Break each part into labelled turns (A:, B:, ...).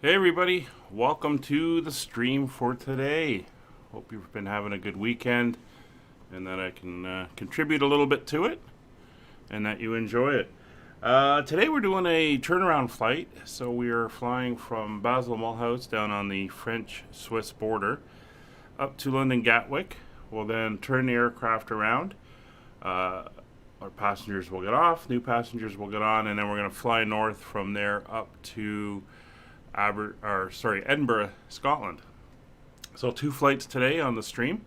A: Hey everybody, welcome to the stream for today. Hope you've been having a good weekend and that I can contribute a little bit to it and that you enjoy it. Today we're doing a turnaround flight. So we are flying from Basel, Mulhouse down on the French-Swiss border up to London Gatwick. We'll then turn the aircraft around. Our passengers will get off, new passengers will get on, and then we're going to fly north from there up to Edinburgh, Scotland. So 2 flights today on the stream.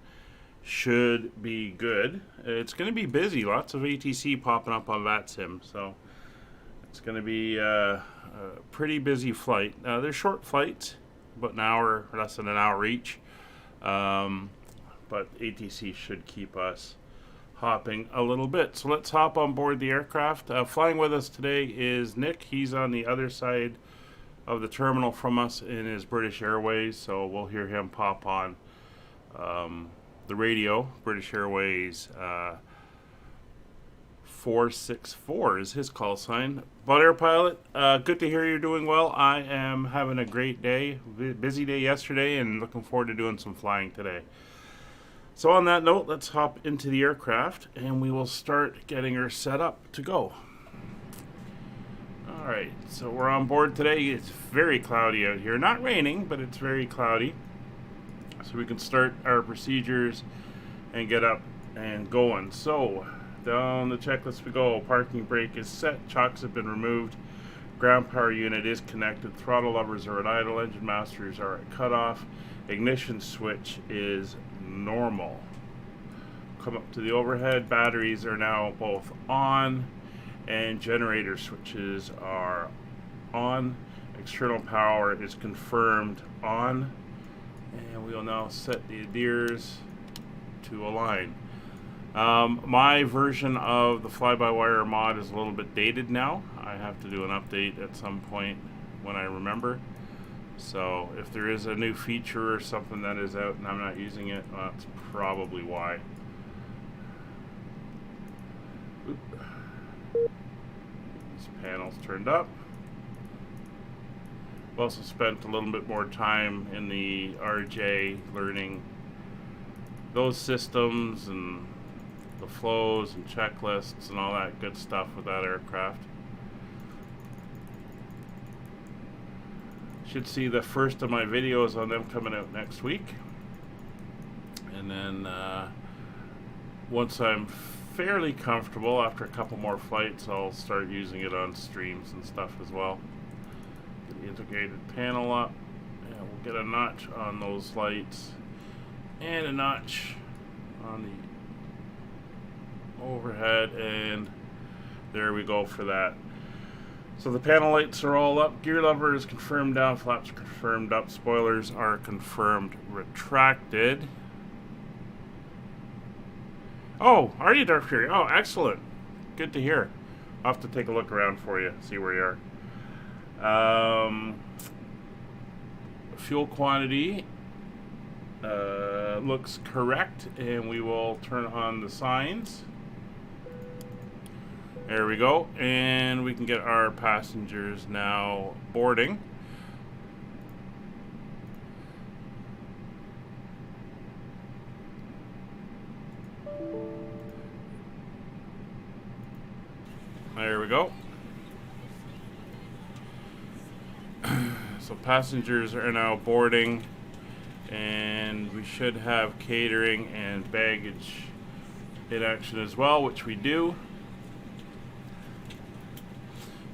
A: Should be good. It's going to be busy. Lots of ATC popping up on VATSIM. So it's going to be a pretty busy flight. They're short flights, about an hour, less than an hour each. But ATC should keep us hopping a little bit. So let's hop on board the aircraft. Flying with us today is Nick. He's on the other side of the terminal from us in his British Airways, so we'll hear him pop on the radio. British Airways 464 is his call sign. But Air Pilot, good to hear you're doing well. I am having a great day, busy day yesterday, and looking forward to doing some flying today. So on that note, let's hop into the aircraft and we will start getting her set up to go. Alright, so we're on board today. It's very cloudy out here. Not raining, but it's very cloudy. So we can start our procedures and get up and going. So, down the checklist we go. Parking brake is set. Chocks have been removed. Ground power unit is connected. Throttle levers are at idle. Engine masters are at cutoff. Ignition switch is normal. Come up to the overhead. Batteries are now both on. And generator switches are on. External power is confirmed on. And we will now set the adheres to align. My version of the fly-by-wire mod is a little bit dated now. I have to do an update at some point when I remember. So if there is a new feature or something that is out and I'm not using it, well, that's probably why. Oop. These panels turned up. I've also spent a little bit more time in the RJ learning those systems and the flows and checklists and all that good stuff with that aircraft. Should see the first of my videos on them coming out next week. And then once I'm fairly comfortable after a couple more flights, I'll start using it on streams and stuff as well. Get the integrated panel up, and we'll get a notch on those lights and a notch on the overhead, and there we go for that. So the panel lights are all up, gear lever is confirmed down, flaps are confirmed up, spoilers are confirmed retracted. Oh, are you, Darth Fury? Oh, excellent. Good to hear. I'll have to take a look around for you, see where you are. Fuel quantity looks correct, and we will turn on the signs. There we go, and we can get our passengers now boarding. There we go. So passengers are now boarding, and we should have catering and baggage in action as well, which we do.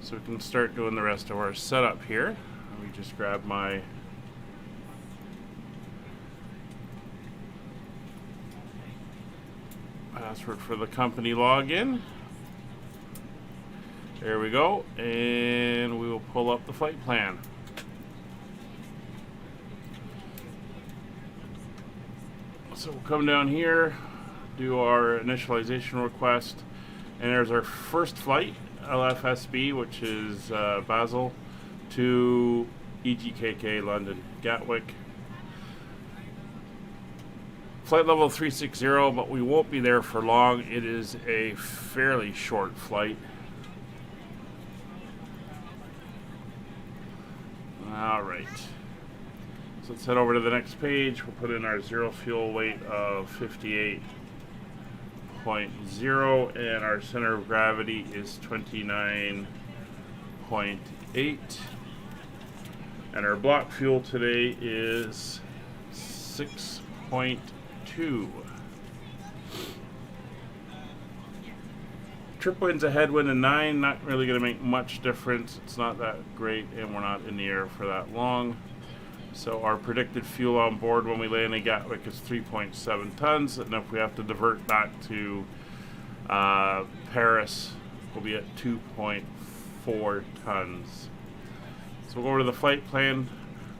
A: So we can start doing the rest of our setup here. Let me just grab my password for the company login. There we go, and we will pull up the flight plan. So we'll come down here, do our initialization request, and there's our first flight, LFSB, which is Basel to EGKK, London Gatwick. Flight level 360, but we won't be there for long. It is a fairly short flight. Alright. So let's head over to the next page. We'll put in our zero fuel weight of 58.0 and our center of gravity is 29.8. And our block fuel today is 6.2. Trip wind's a headwind of 9, not really going to make much difference. It's not that great, and we're not in the air for that long. So our predicted fuel on board when we land in Gatwick is 3.7 tons, and if we have to divert back to Paris, we'll be at 2.4 tons. So we'll go over to the flight plan.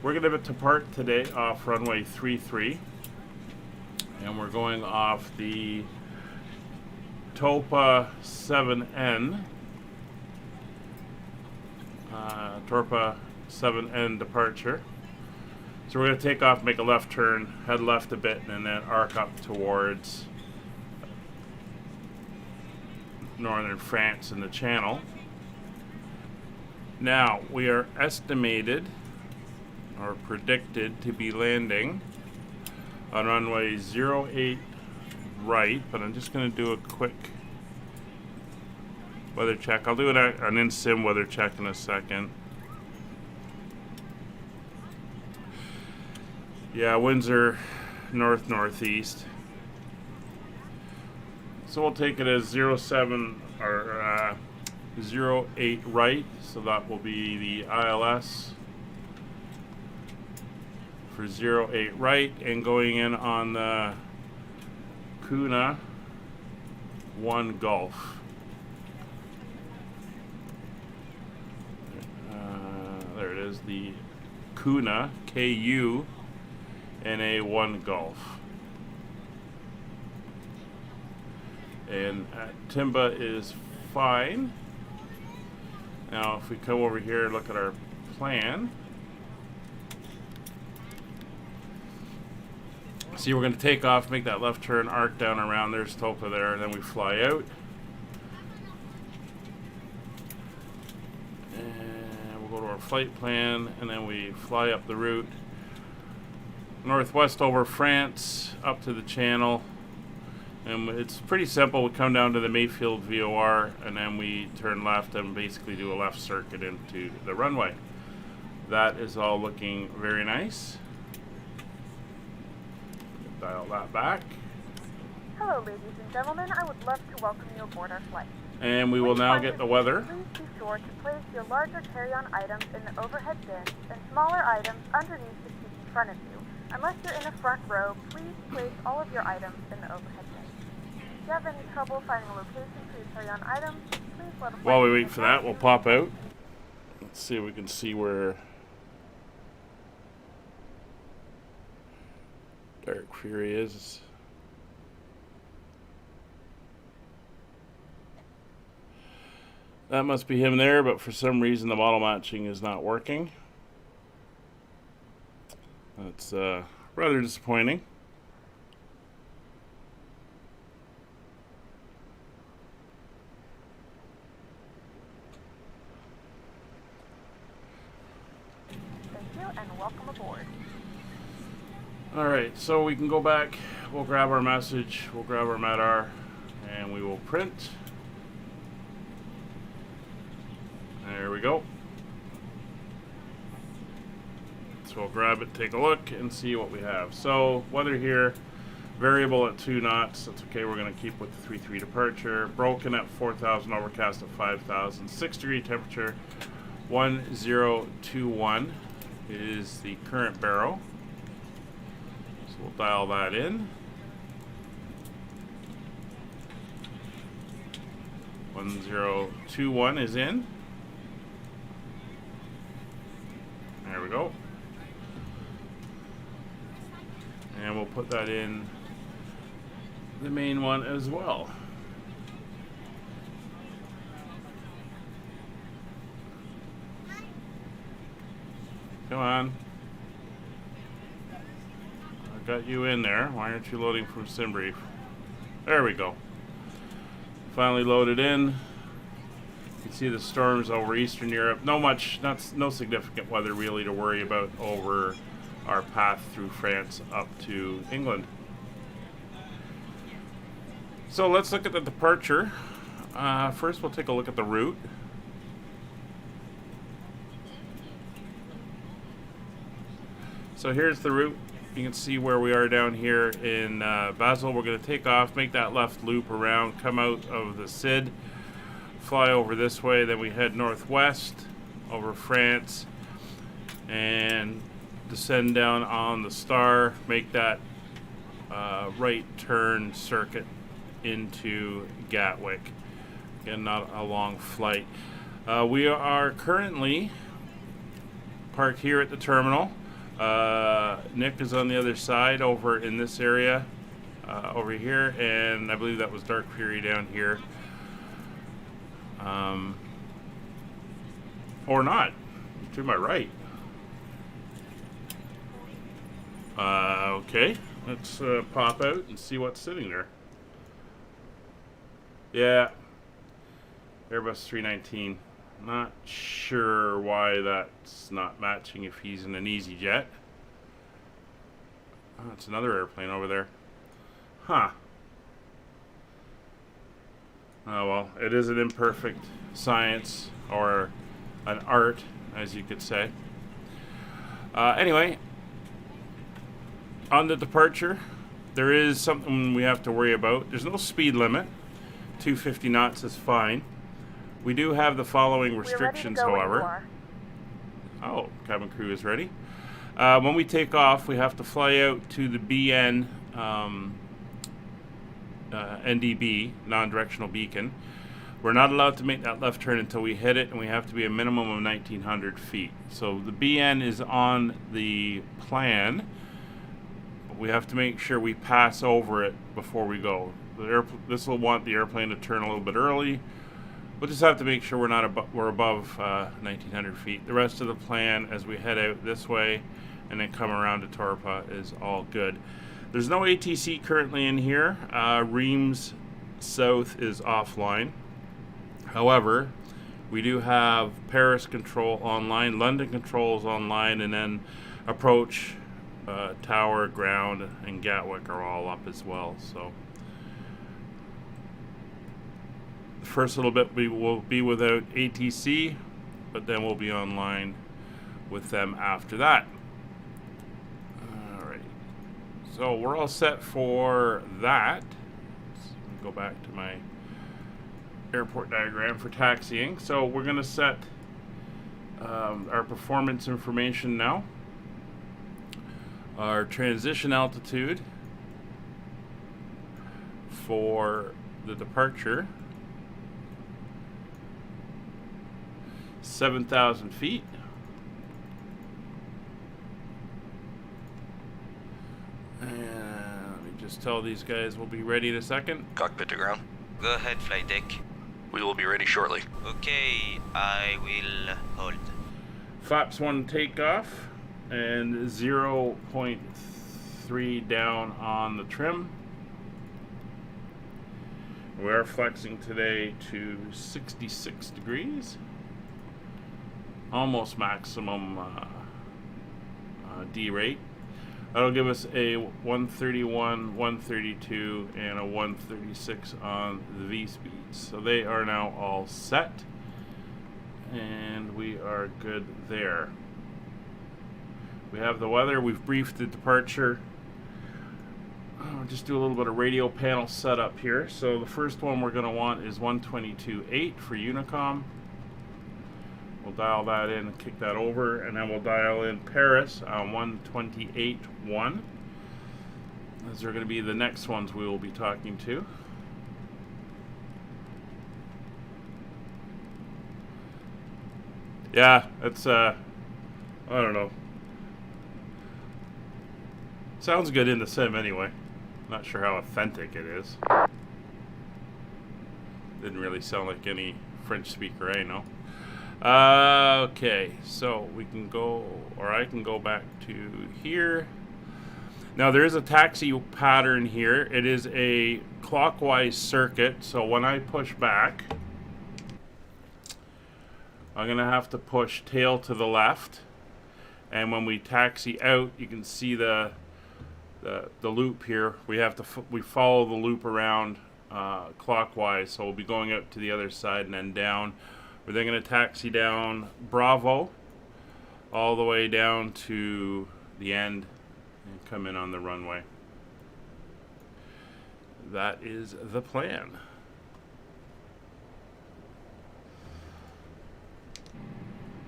A: We're going to depart today off runway 33, and we're going off the Torpa 7N. Torpa 7N departure. So we're going to take off, make a left turn, head left a bit, and then arc up towards northern France in the Channel. Now, we are estimated or predicted to be landing on runway 08 right, but I'm just going to do a quick weather check. I'll do an in-sim weather check in a second. Yeah, winds are north-northeast. So we'll take it as 07 or 08 right, so that will be the ILS for 08 right, and going in on the Kuna 1 Gulf. There it is, the Kuna KU NA 1 Gulf. And Timba is fine. Now if we come over here and look at our plan, see, we're going to take off, make that left turn, arc down around, there's Torpa there, and then we fly out. And we'll go to our flight plan, and then we fly up the route. Northwest over France, up to the Channel. And it's pretty simple. We come down to the Mayfield VOR, and then we turn left and basically do a left circuit into the runway. That is all looking very nice. Dial that back.
B: Hello, ladies and gentlemen. I would love to welcome you aboard our flight.
A: And we will now get the weather.
B: Please be sure to place your larger carry-on items in the overhead bins and smaller items underneath the seat in front of you. Unless you're in the front row, please place all of your items in the overhead bin. If you have any trouble finding a location for your carry-on items, please let us know.
A: While we wait for that, we'll pop out. Let's see if we can see where Dark Fury is. That must be him there, but for some reason the model matching is not working. That's rather disappointing.
B: Thank you, and welcome aboard.
A: Alright, so we can go back, we'll grab our message, we'll grab our MEDAR, and we will print. There we go. So we'll grab it, take a look, and see what we have. So weather here, variable at 2 knots. That's okay, we're going to keep with the 3-3 departure. Broken at 4,000, overcast at 5,000. 6-degree temperature, 1021 is the current baro. So we'll dial that in. 1021 is in. There we go. And we'll put that in the main one as well. Come on. I got you in there. Why aren't you loading from SimBrief? There we go. Finally loaded in. You can see the storms over Eastern Europe. No significant weather really to worry about over our path through France up to England. So let's look at the departure. First, we'll take a look at the route. So here's the route. You can see where we are down here in Basel. We're going to take off, make that left loop around, come out of the Cid, fly over this way, then we head northwest over France and descend down on the Star, make that right turn circuit into Gatwick. Again, not a long flight. We are currently parked here at the terminal. Nick is on the other side over in this area over here, and I believe that was Dark Fury down here. Or not. To my right. Okay. Let's pop out and see what's sitting there. Yeah. Airbus 319. Not sure why that's not matching if he's in an EasyJet. Oh, it's another airplane over there. Huh. Oh well, it is an imperfect science, or an art, as you could say. Anyway, on the departure, there is something we have to worry about. There's no speed limit. 250 knots is fine. We do have the following restrictions, however. Oh, cabin crew is ready. When we take off, we have to fly out to the BN NDB, non-directional beacon. We're not allowed to make that left turn until we hit it, and we have to be a minimum of 1,900 feet. So the BN is on the plan, but we have to make sure we pass over it before we go. This will want the airplane to turn a little bit early. We'll just have to make sure we're above 1,900 feet. The rest of the plan as we head out this way and then come around to Torpa is all good. There's no ATC currently in here. Reims South is offline. However, we do have Paris control online, London control is online, and then approach, tower, ground, and Gatwick are all up as well. So the first little bit we will be without ATC, but then we'll be online with them after that. Alright, so we're all set for that. Let's go back to my airport diagram for taxiing. So we're going to set our performance information now. Our transition altitude for the departure, 7,000 feet. And let me just tell these guys we'll be ready in a second.
C: Cockpit to ground.
D: Go ahead, flight deck.
C: We will be ready shortly.
D: Okay, I will hold.
A: Flaps 1 takeoff and 0.3 down on the trim. We are flexing today to 66 degrees. Almost maximum D rate. That'll give us a 131, 132, and a 136 on the V speeds. So they are now all set, and we are good there. We have the weather. We've briefed the departure. I'll just do a little bit of radio panel setup here. So the first one we're going to want is 122.8 for Unicom. We'll dial that in and kick that over, and then we'll dial in Paris on 128.1. Those are going to be the next ones we will be talking to. Yeah, it's I don't know. Sounds good in the sim anyway. Not sure how authentic it is. Didn't really sound like any French speaker I know. Okay, so we can go, or I can go back to here. Now there is a taxi pattern here. It is a clockwise circuit, so when I push back, I'm going to have to push tail to the left. And when we taxi out, you can see the loop here. We have to we follow the loop around clockwise, so we'll be going out to the other side and then down. We're then going to taxi down Bravo all the way down to the end and come in on the runway. That is the plan.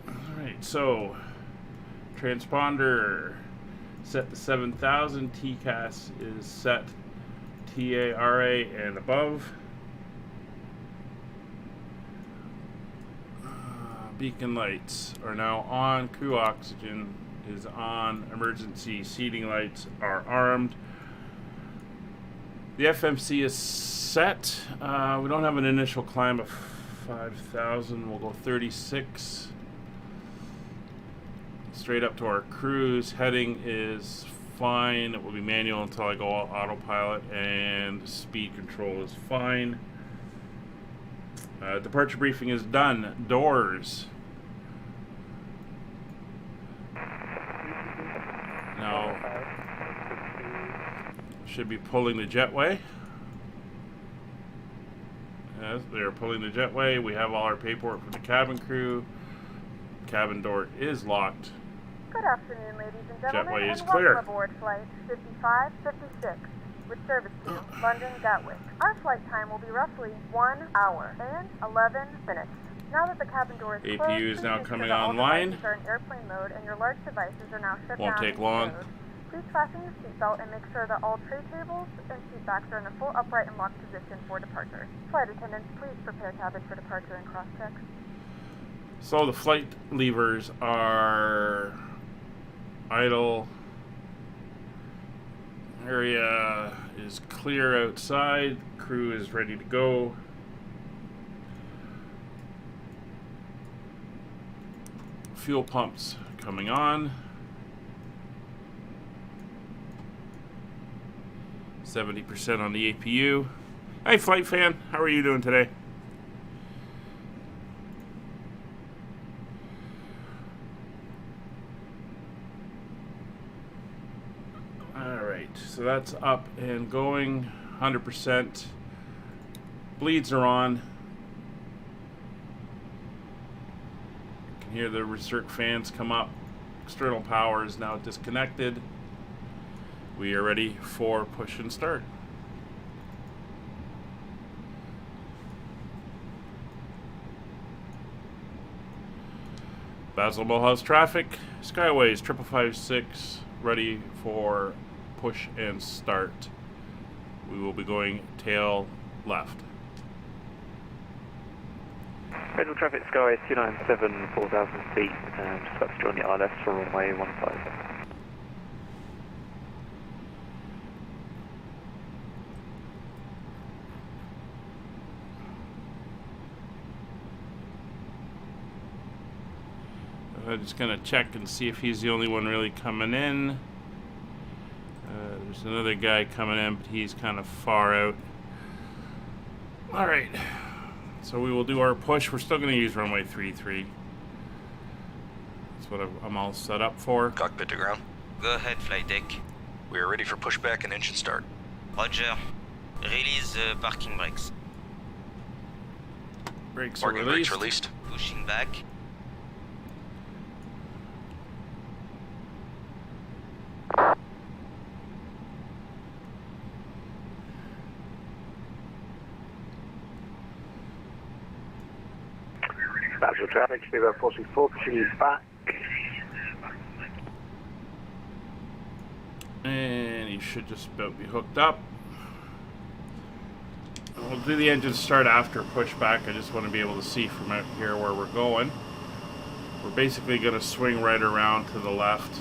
A: Alright, so transponder set to 7000, TCAS is set TARA and above. Beacon lights are now on, crew oxygen is on, emergency seating lights are armed. The FMC is set. We don't have an initial climb of 5,000. We'll go 36. Straight up to our cruise. Heading is fine. It will be manual until I go autopilot, and speed control is fine. Departure briefing is done. Doors. Now, should be pulling the jetway. Yes, they're pulling the jetway. We have all our paperwork from the cabin crew. Cabin door is locked.
B: Good afternoon, ladies and gentlemen,
A: Jetway is
B: and
A: clear.
B: welcome aboard flight 5556 with service to London Gatwick. Our flight time will be roughly 1 hour and 11 minutes. Now that the cabin door is closed,
A: APU is
B: please
A: now
B: make
A: coming
B: sure that all
A: online.
B: devices are in airplane mode and your large devices are now shut
A: Won't
B: down
A: take
B: and
A: long.
B: stowed. Please fasten your seatbelt and make sure that all tray tables and seat backs are in a full upright and locked position for departure. Flight attendants, please prepare cabin for departure and cross-check.
A: So the flight levers are idle. Area is clear outside. Crew is ready to go. Fuel pumps coming on. 70% on the APU. Hey, flight fan, how are you doing today? Alright, so that's up and going. 100%. Bleeds are on. You can hear the recirc fans come up. External power is now disconnected. We are ready for push and start. Basel Mulhouse traffic. Skyways 5556 ready for push and start. We will be going tail left.
E: Federal traffic Skyways 297, 4,000 feet, just about to join the ILS for runway 15.
A: I'm just going to check and see if he's the only one really coming in. There's another guy coming in, but he's kind of far out. Alright, so we will do our push. We're still going to use runway 33. That's what I'm all set up for.
C: Cockpit to ground.
D: Go ahead, flight deck.
C: We are ready for pushback and engine start.
D: Roger. Release the parking brakes.
A: Brakes are
C: Parking brakes
A: released.
C: released.
D: Pushing back.
E: Basel traffic, speed about 44, continue back.
A: And he should just about be hooked up. We'll do the engine start after pushback. I just want to be able to see from out here where we're going. We're basically going to swing right around to the left.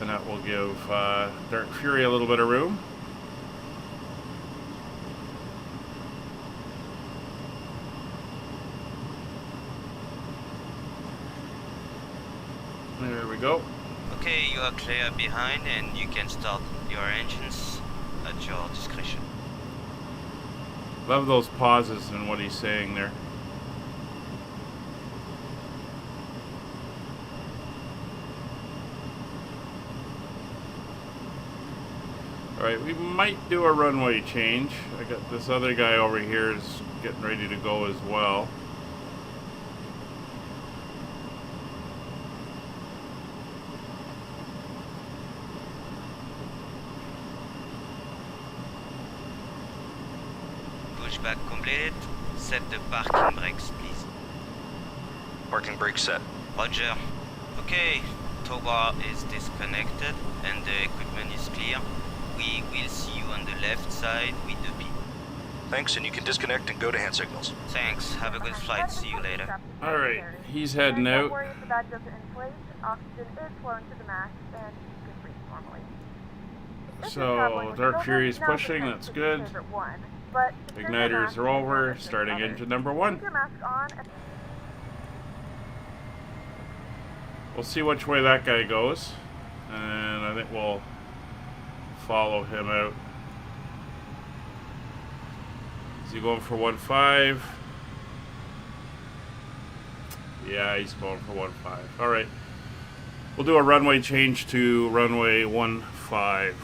A: And that will give Dark Fury a little bit of room. There we go.
D: Okay, you are clear behind and you can start your engines at your discretion.
A: Love those pauses and what he's saying there. Alright, we might do a runway change. I got this other guy over here is getting ready to go as well.
D: Pushback completed. Set the parking brakes, please.
C: Parking brake set.
D: Roger. Okay, tow bar is disconnected and the equipment is clear. We will see you on the left side with the beep.
C: Thanks, and you can disconnect and go to hand signals.
D: Thanks, have a good flight, see you later.
A: Alright, he's heading
B: Don't
A: out.
B: worry if the bag doesn't inflate. Oxygen is flowing to the max and you can breathe normally. If
A: So,
B: you're traveling with
A: Dark
B: children,
A: Fury's
B: now's the
A: pushing,
B: time
A: that's
B: to pick your
A: good.
B: favorite one. But secure your
A: Igniters
B: mask
A: are
B: and
A: over,
B: don't
A: starting
B: others.
A: engine number
B: Keep
A: 1.
B: your mask on and
A: We'll see which way that guy goes. And I think we'll follow him out. Is he going for 1.5? Yeah, he's going for 1.5. Alright. We'll do a runway change to runway 1.5.
B: This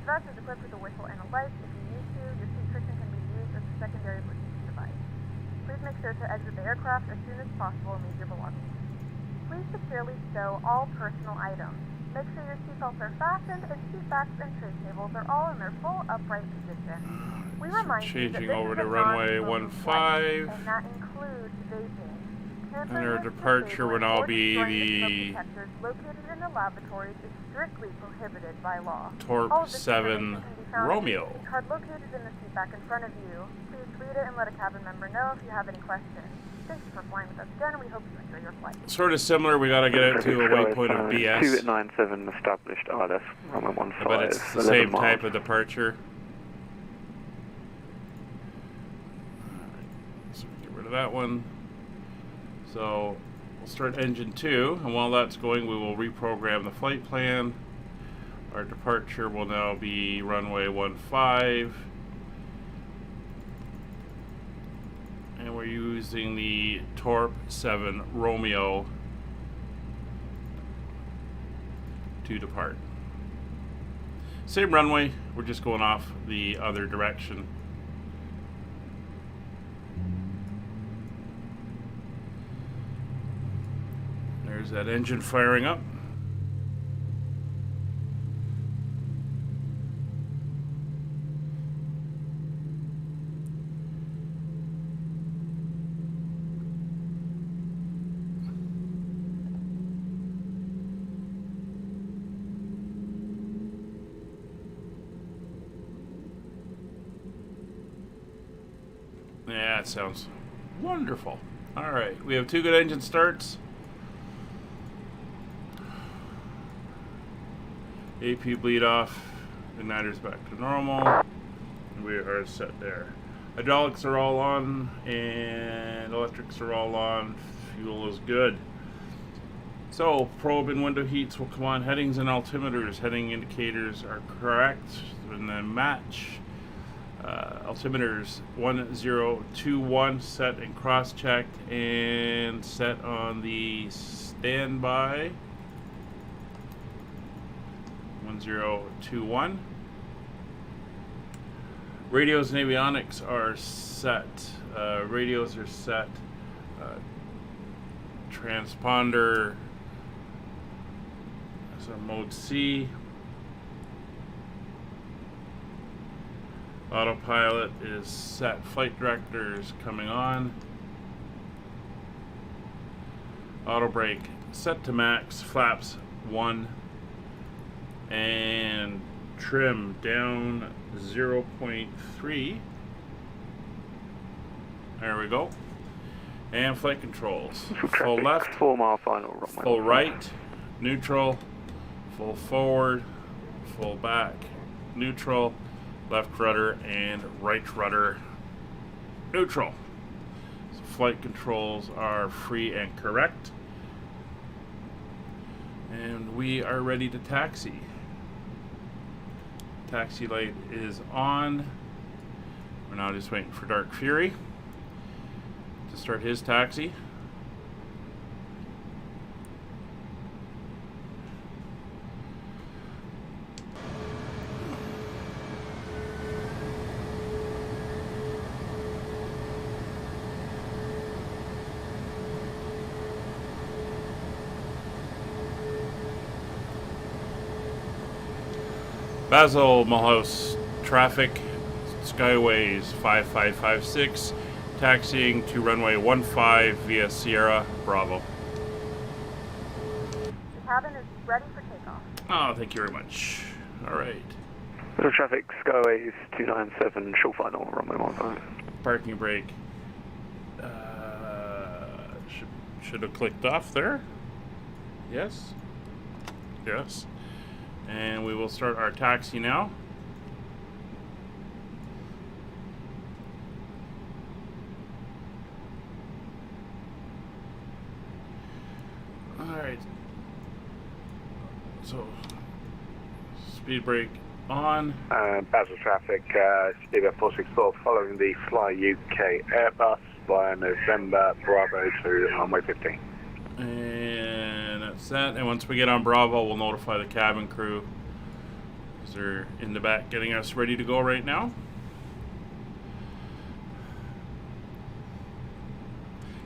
B: vest is equipped with a whistle and a light. If you need to, your seat cushion can be used as a secondary Bluetooth device. Please make sure to exit the aircraft as soon as possible and leave your belongings. Please securely stow all personal items. Make sure your seatbelts are fastened and seat backs and tray tables are all in their full upright position. We remind you that
A: Changing
B: this
A: over
B: is
A: to
B: a
A: runway
B: non-smoking
A: 15.
B: flight, and that includes vaping. Tampering
A: And our
B: with,
A: departure would all
B: disabling, or
A: be
B: destroying
A: the
B: smoke detectors located in the laboratories is strictly prohibited by law.
A: Torp
B: All of this
A: 7
B: information can be found
A: Romeo.
B: in the card located in the seat back in front of you. Please read it and let a cabin member know if you have any questions. Thank you for flying with us again, and we hope you enjoy your flight.
A: Sort of similar, we gotta get out to a waypoint of BS.
E: 297 established RLS, runway 15.
A: But it's the
E: 11
A: same
E: miles.
A: type of departure. So we get rid of that one. So we'll start engine 2, and while that's going, we will reprogram the flight plan. Our departure will now be runway 15. And we're using the Torp 7 Romeo to depart. Same runway, we're just going off the other direction. There's that engine firing up. Yeah, it sounds wonderful. Alright, we have 2 good engine starts. AP bleed off. Igniters back to normal. We are set there. Hydraulics are all on, and electrics are all on. Fuel is good. So, probe and window heats will come on. Headings and altimeters. Heading indicators are correct. And then match. Altimeters 1021 set and cross-checked and set on the standby 1021. Radios and avionics are set. Radios are set. Transponder is our mode C. Autopilot is set. Flight director is coming on. Auto brake set to max. Flaps 1. And trim down 0.3. There we go. And flight controls. Full left.
E: 4 mile final runway.
A: Full right. Neutral. Full forward. Full back. Neutral. Left rudder and right rudder neutral. So flight controls are free and correct. And we are ready to taxi. Taxi light is on. We're now just waiting for Dark Fury to start his taxi. Basel, Mulhouse, traffic, Skyways 5556, taxiing to runway 15 via Sierra, Bravo.
B: The cabin is ready for takeoff.
A: Oh, thank you very much. All right.
E: Little traffic, Skyways 297, short final, runway 15.
A: Parking brake. Should have clicked off there. Yes. Yes. And we will start our taxi now. All right. So, speed brake on.
F: Basel traffic, speed about 464, following the Fly UK Airbus via November Bravo to runway 15.
A: And that's that. And once we get on Bravo, we'll notify the cabin crew. They're in the back getting us ready to go right now.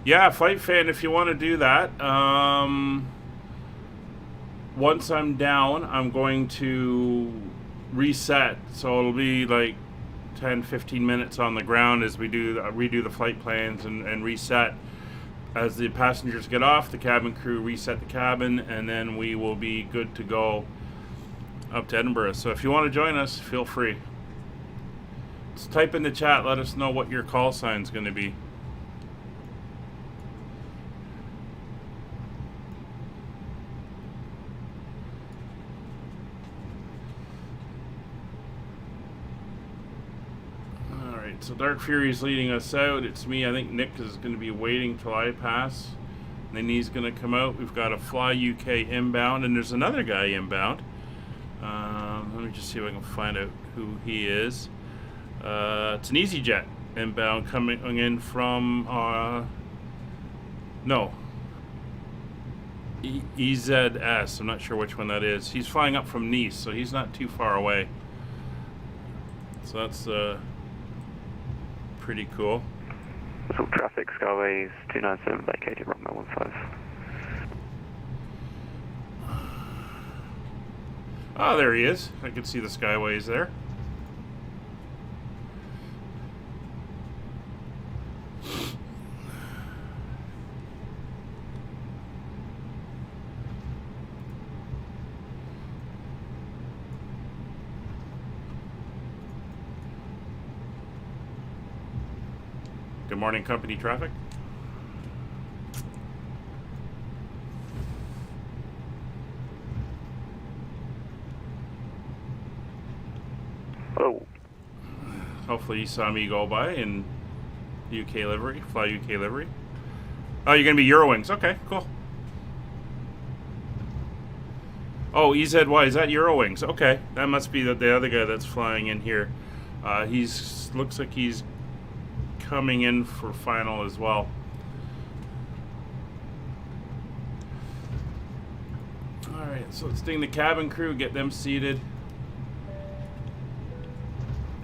A: Yeah, Flight Fan, if you want to do that. Once I'm down, I'm going to reset. So it'll be like 10-15 minutes on the ground as we do redo the flight plans and reset. As the passengers get off, the cabin crew reset the cabin, and then we will be good to go up to Edinburgh. So if you want to join us, feel free. Just type in the chat, let us know what your call sign is going to be. So Dark Fury's leading us out. It's me. I think Nick is going to be waiting till I pass. And then he's going to come out. We've got a Fly UK inbound, and there's another guy inbound. Let me just see if I can find out who he is. It's an EasyJet inbound coming in from EZS. I'm not sure which one that is. He's flying up from Nice, so he's not too far away. So that's pretty cool.
E: Little traffic, Skyways 297, vacated runway 15.
A: Oh, there he is. I can see the Skyways there. Good morning, company traffic.
E: Hello.
A: Hopefully you saw me go by in UK livery, Fly UK livery. Oh, you're going to be Eurowings. Okay, cool. Oh, EZY, is that Eurowings? Okay, that must be the other guy that's flying in here. Looks like he's coming in for final as well. Alright, so let's ding the cabin crew, get them seated.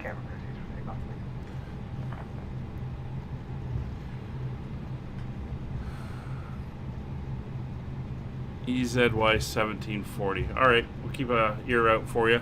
F: Cabin crew seats for takeoff.
A: EZY 1740. Alright, we'll keep an ear out for you.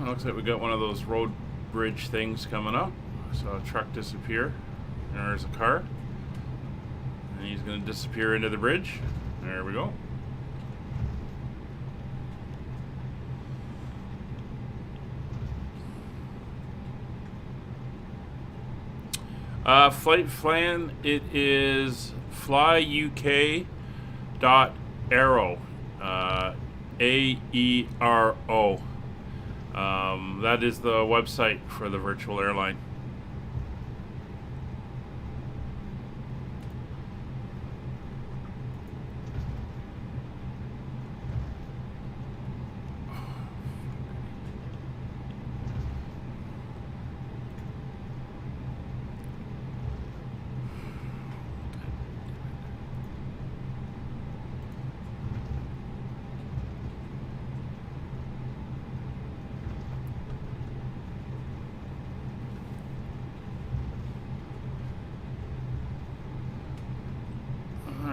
A: Looks like we got one of those road bridge things coming up. I saw a truck disappear. There's a car. And he's going to disappear into the bridge. There we go. Flight plan, it is flyuk.aero. AERO. That is the website for the virtual airline.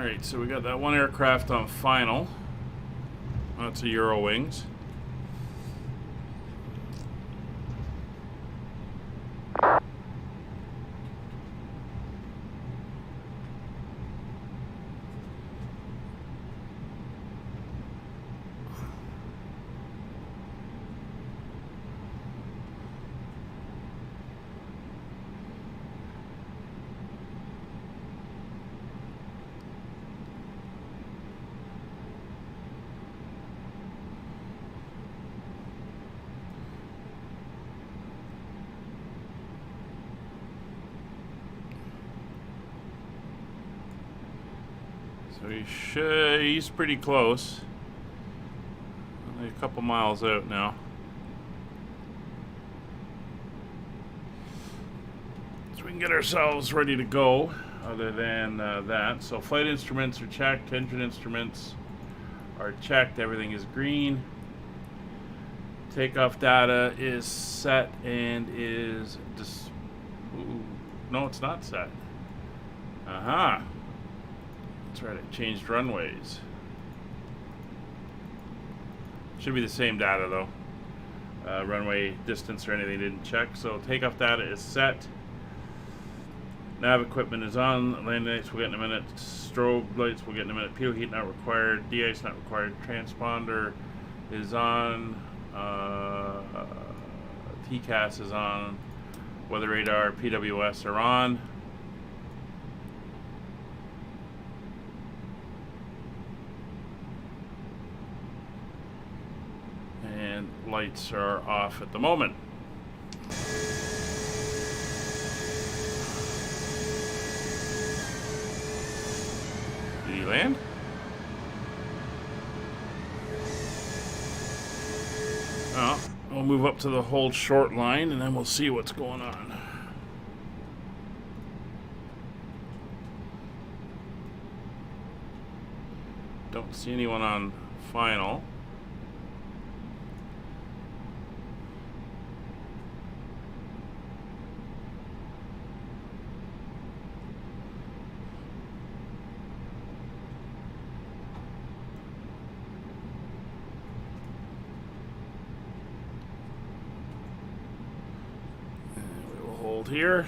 A: Alright, so we got that one aircraft on final. That's a Eurowings. So he's pretty close. Only a couple miles out now. So we can get ourselves ready to go, other than that. So flight instruments are checked, engine instruments are checked, everything is green. Takeoff data is set and is ooh, no, it's not set. Aha. That's right, I changed runways. Should be the same data though. Runway distance or anything didn't check. So takeoff data is set. Nav equipment is on. Landing lights we'll get in a minute. Strobe lights we'll get in a minute. PO heat not required. De-ice not required. Transponder is on. TCAS is on. Weather radar, PWS are on. And lights are off at the moment. Did he land? Oh, we'll move up to the hold short line and then we'll see what's going on. Don't see anyone on final. Here.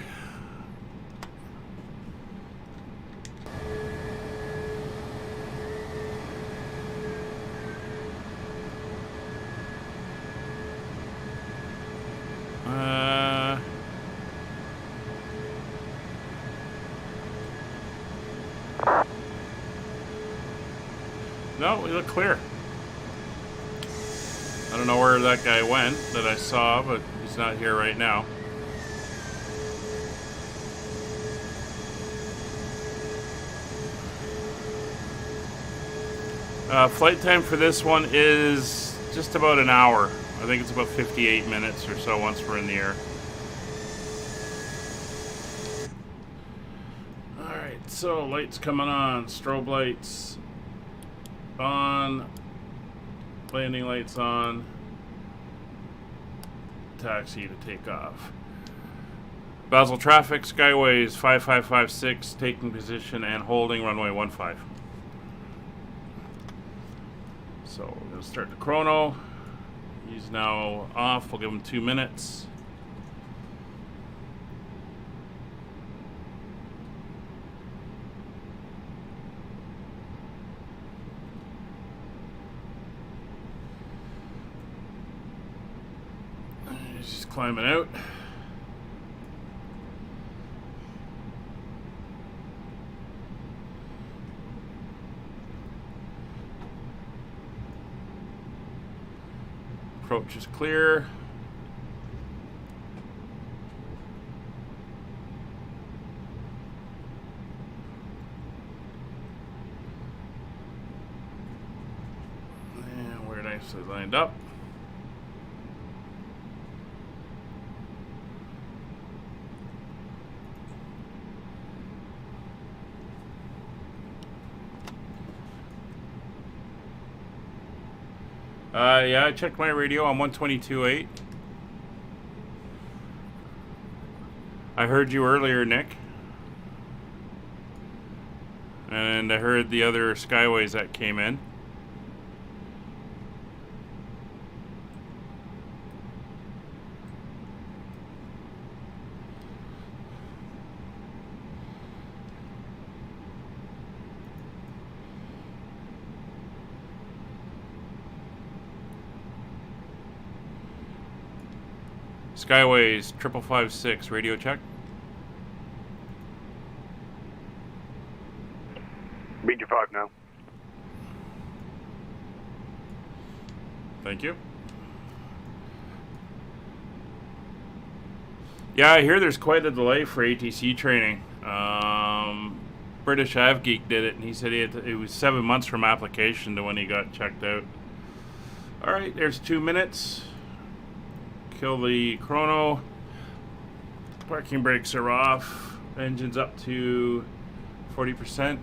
A: No, we look clear. I don't know where that guy went that I saw, but he's not here right now. Flight time for this one is just about an hour. I think it's about 58 minutes or so once we're in the air. Alright, so lights coming on. Strobe lights on. Landing lights on. Taxi to take off. Basel traffic, Skyways 5556, taking position and holding runway 15. So we're going to start the chrono. He's now off. We'll give him 2 minutes. He's just climbing out. Approach is clear. And we're nicely lined up. Yeah, I checked my radio on 122.8. I heard you earlier, Nick. And and I heard the other Skyways that came in. Skyways 5556, radio check.
F: Read your 5 now.
A: Thank you. Yeah, I hear there's quite a delay for ATC training. British AvGeek did it, and he said it was 7 months from application to when he got checked out. All right, there's 2 minutes. Kill the chrono. Parking brakes are off. Engine's up to 40%.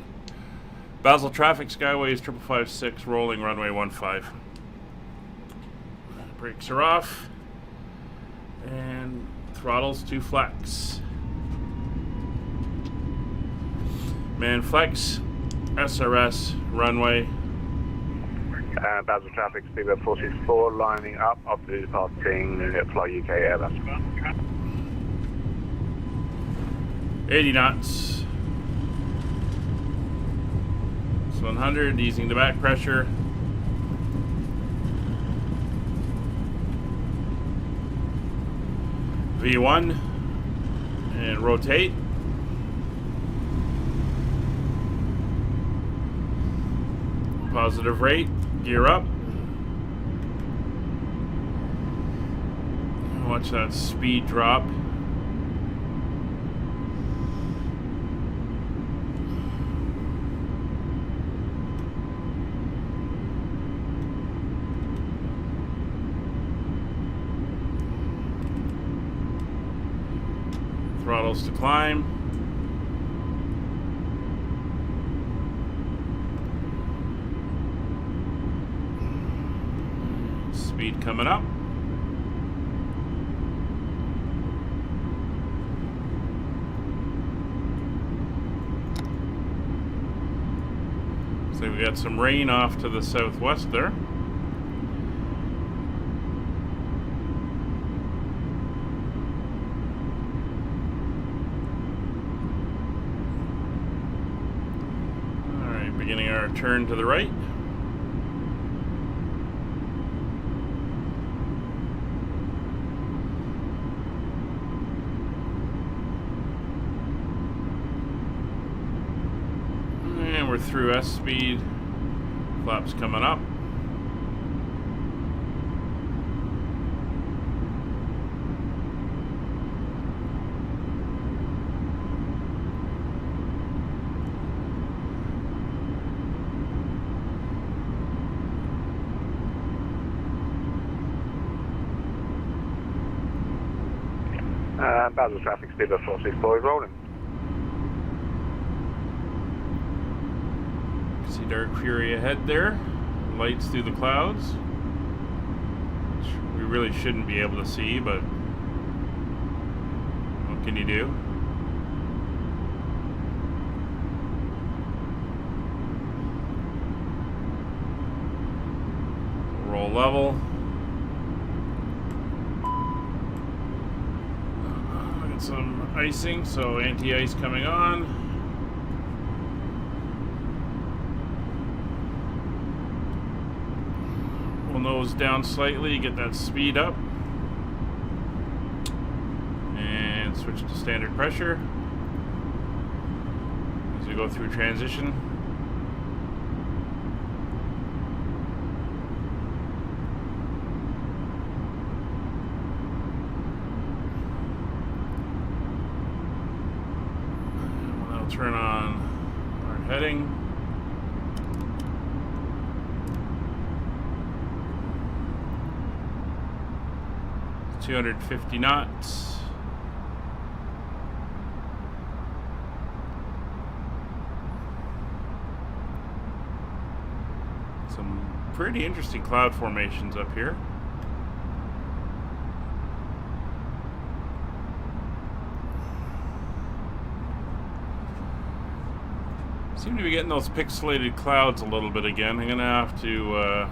A: Basel traffic, Skyways 5556, rolling runway 15. Brakes are off. And throttles to flex. Man flex, SRS, runway.
F: Basel traffic, speedbird 464, lining up after departing Fly UK Airbus.
A: 80 knots. It's 100, easing the back pressure. V1 and rotate. Positive rate, gear up. Watch that speed drop. Throttles to climb. Speed coming up. So we got some rain off to the southwest there. Alright, beginning our turn to the right. We're through S speed, flaps coming up.
F: Basel traffic, speedbird 464 is rolling.
A: See Dark Fury ahead there, lights through the clouds, which we really shouldn't be able to see, but what can you do? Roll level. Got some icing, so anti-ice coming on. Nose down slightly, get that speed up, and switch to standard pressure as we go through transition. We'll now turn on our heading. 250 knots. Some pretty interesting cloud formations up here. Seem to be getting those pixelated clouds a little bit again. I'm gonna have to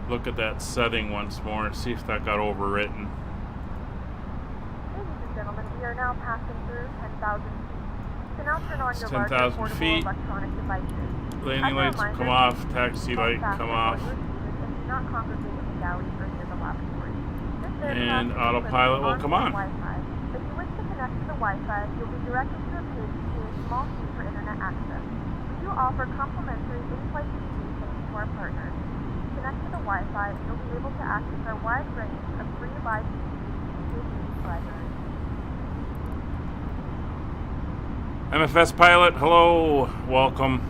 A: look at that setting once more and see if that got overwritten.
B: Ladies and gentlemen, we are now passing through 10,000 feet. So now turn on
A: It's
B: your
A: 10,000
B: larger portable
A: feet.
B: electronic devices.
A: Landing lights will come off, taxi light come off,
B: And do not congregate in the galleys or near the lavatory. This
A: and
B: aircraft is
A: autopilot
B: equipped
A: will come on.
B: Wi-Fi. If you wish to connect to the Wi-Fi, you'll be directed to a page to pay a small fee for internet access. We do offer complimentary in-flight TV thanks to our partners. Connect to the Wi-Fi, and you'll be able to access our wide range of free live TV library.
A: MFS pilot, hello, welcome.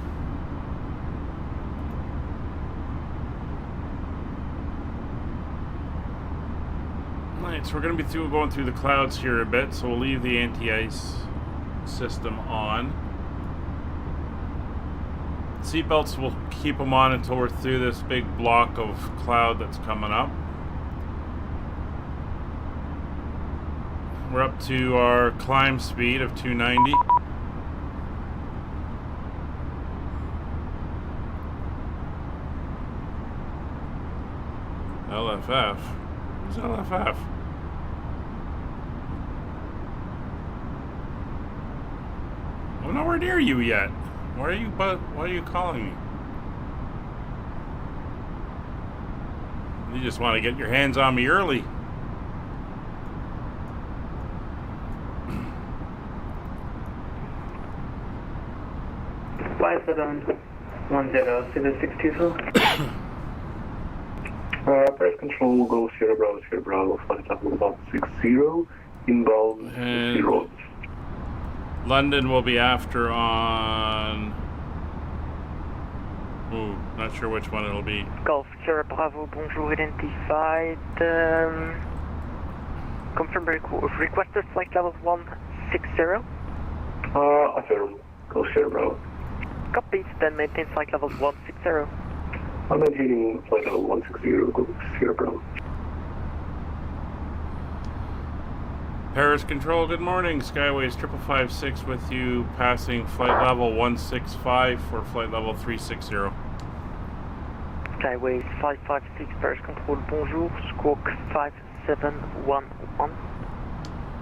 A: Alright, so we're going to be going through the clouds here a bit, so we'll leave the anti-ice system on. Seatbelts, will keep them on until we're through this big block of cloud that's coming up. We're up to our climb speed of 290. LFF? Who's LFF? I'm nowhere near you yet. Why are you calling me? You just want to get your hands on me early.
E: Press control, go Sierra Bravo, flight level 160, inbound
A: And
E: 0.
A: London will be after on... Ooh, not sure which one it'll be.
G: Golf Sierra Bravo, bonjour, identified. Confirm requested flight level 160.
E: Affirm, go Sierra Bravo.
G: Copy, then maintain flight level 160.
E: I'm maintaining flight level 160, go Sierra Bravo.
A: Paris Control, good morning. Skyways 5556 with you, passing flight level 165 for flight level 360.
G: Skyways 556, Paris Control, bonjour, squawk 5711.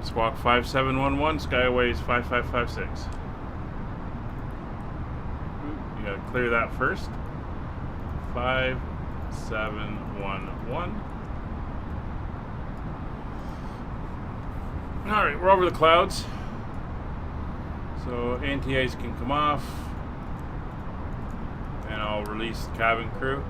A: Squawk 5711, Skyways 5556. You gotta clear that first. 5711. Alright, we're over the clouds. So anti-ice can come off. And I'll release the cabin crew.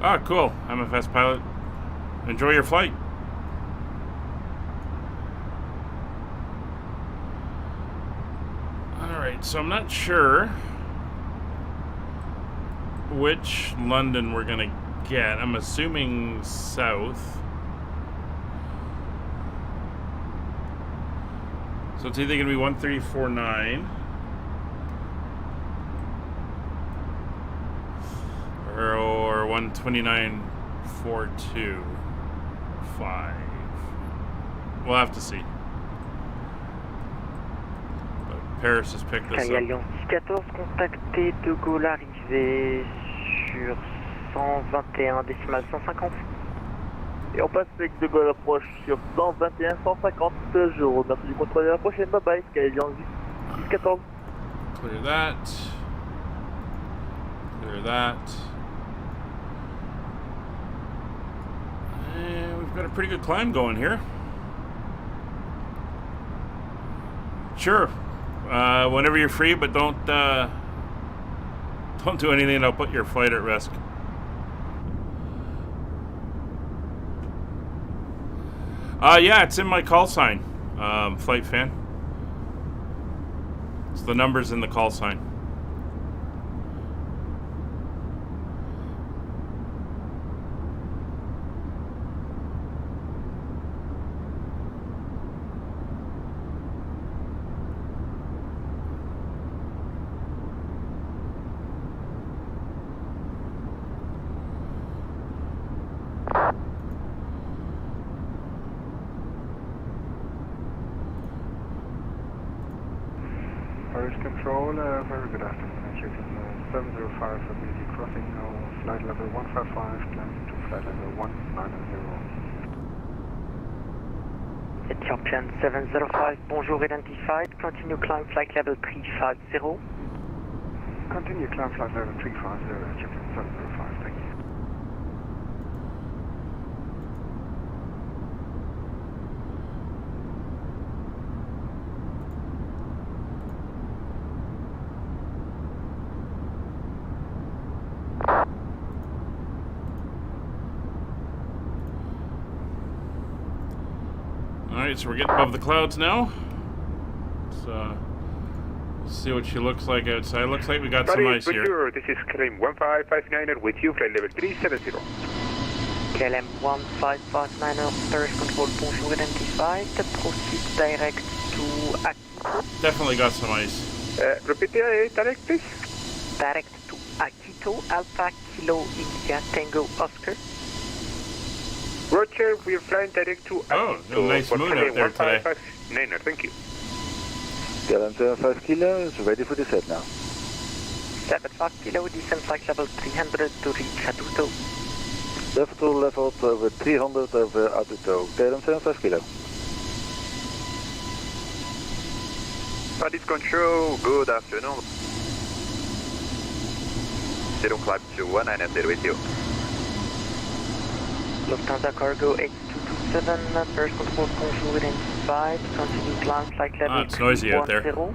A: Ah, cool. MFS pilot. Enjoy your flight. Alright, so I'm not sure which London we're gonna get. I'm assuming south. So it's either gonna be 134.9 or 129.425. We'll have to see. Paris has picked this up.
G: Alliance 14, contacté De Gaulle arrivé sur 121,150.
H: Et on passe avec De Gaulle approche sur 121,150. Je vous remercie du contrôle, à la prochaine. Bye bye, Sky Alliance 1014.
A: Clear that. Clear that. And we've got a pretty good climb going here. Sure. Whenever you're free, but don't do anything that'll put your flight at risk. Yeah, it's in my call sign, flight fan. It's the numbers in the call sign.
F: British Control, very good afternoon. You can 705 for BG crossing, flight level 155, climbing to flight level 190.
G: Ethiopian 705, bonjour identified, continue climb flight level 350.
F: Continue climb flight level 350, Ethiopian 705, thank you.
A: Alright, so we're getting above the clouds now. So, see what she looks like outside. Looks like we got some ice here.
F: Bonjour, this is KLM 1559 with you, flight level 370.
G: KLM 1559, Paris Control, bonjour identified, proceed direct to Akito.
A: Definitely got some ice.
F: Repeat the direct, please.
G: Direct to Akito, Alpha Kilo India Tango Oscar.
F: Roger, we're flying direct to
A: Oh,
F: Akito.
A: a nice moon out there today.
F: Thank you.
E: KLM 75 kilo is ready for descent now.
G: 75 kilo, descent flight level 300 to reach Atuto.
E: Level level over 300 over Atuto. KLM 75 kilo.
F: Paris Control, good afternoon. Zero climb to 190 with you.
G: Lufthansa Cargo 8227, Paris Control, bonjour identified, continue climb flight level
A: it's noisy out there.
G: 310.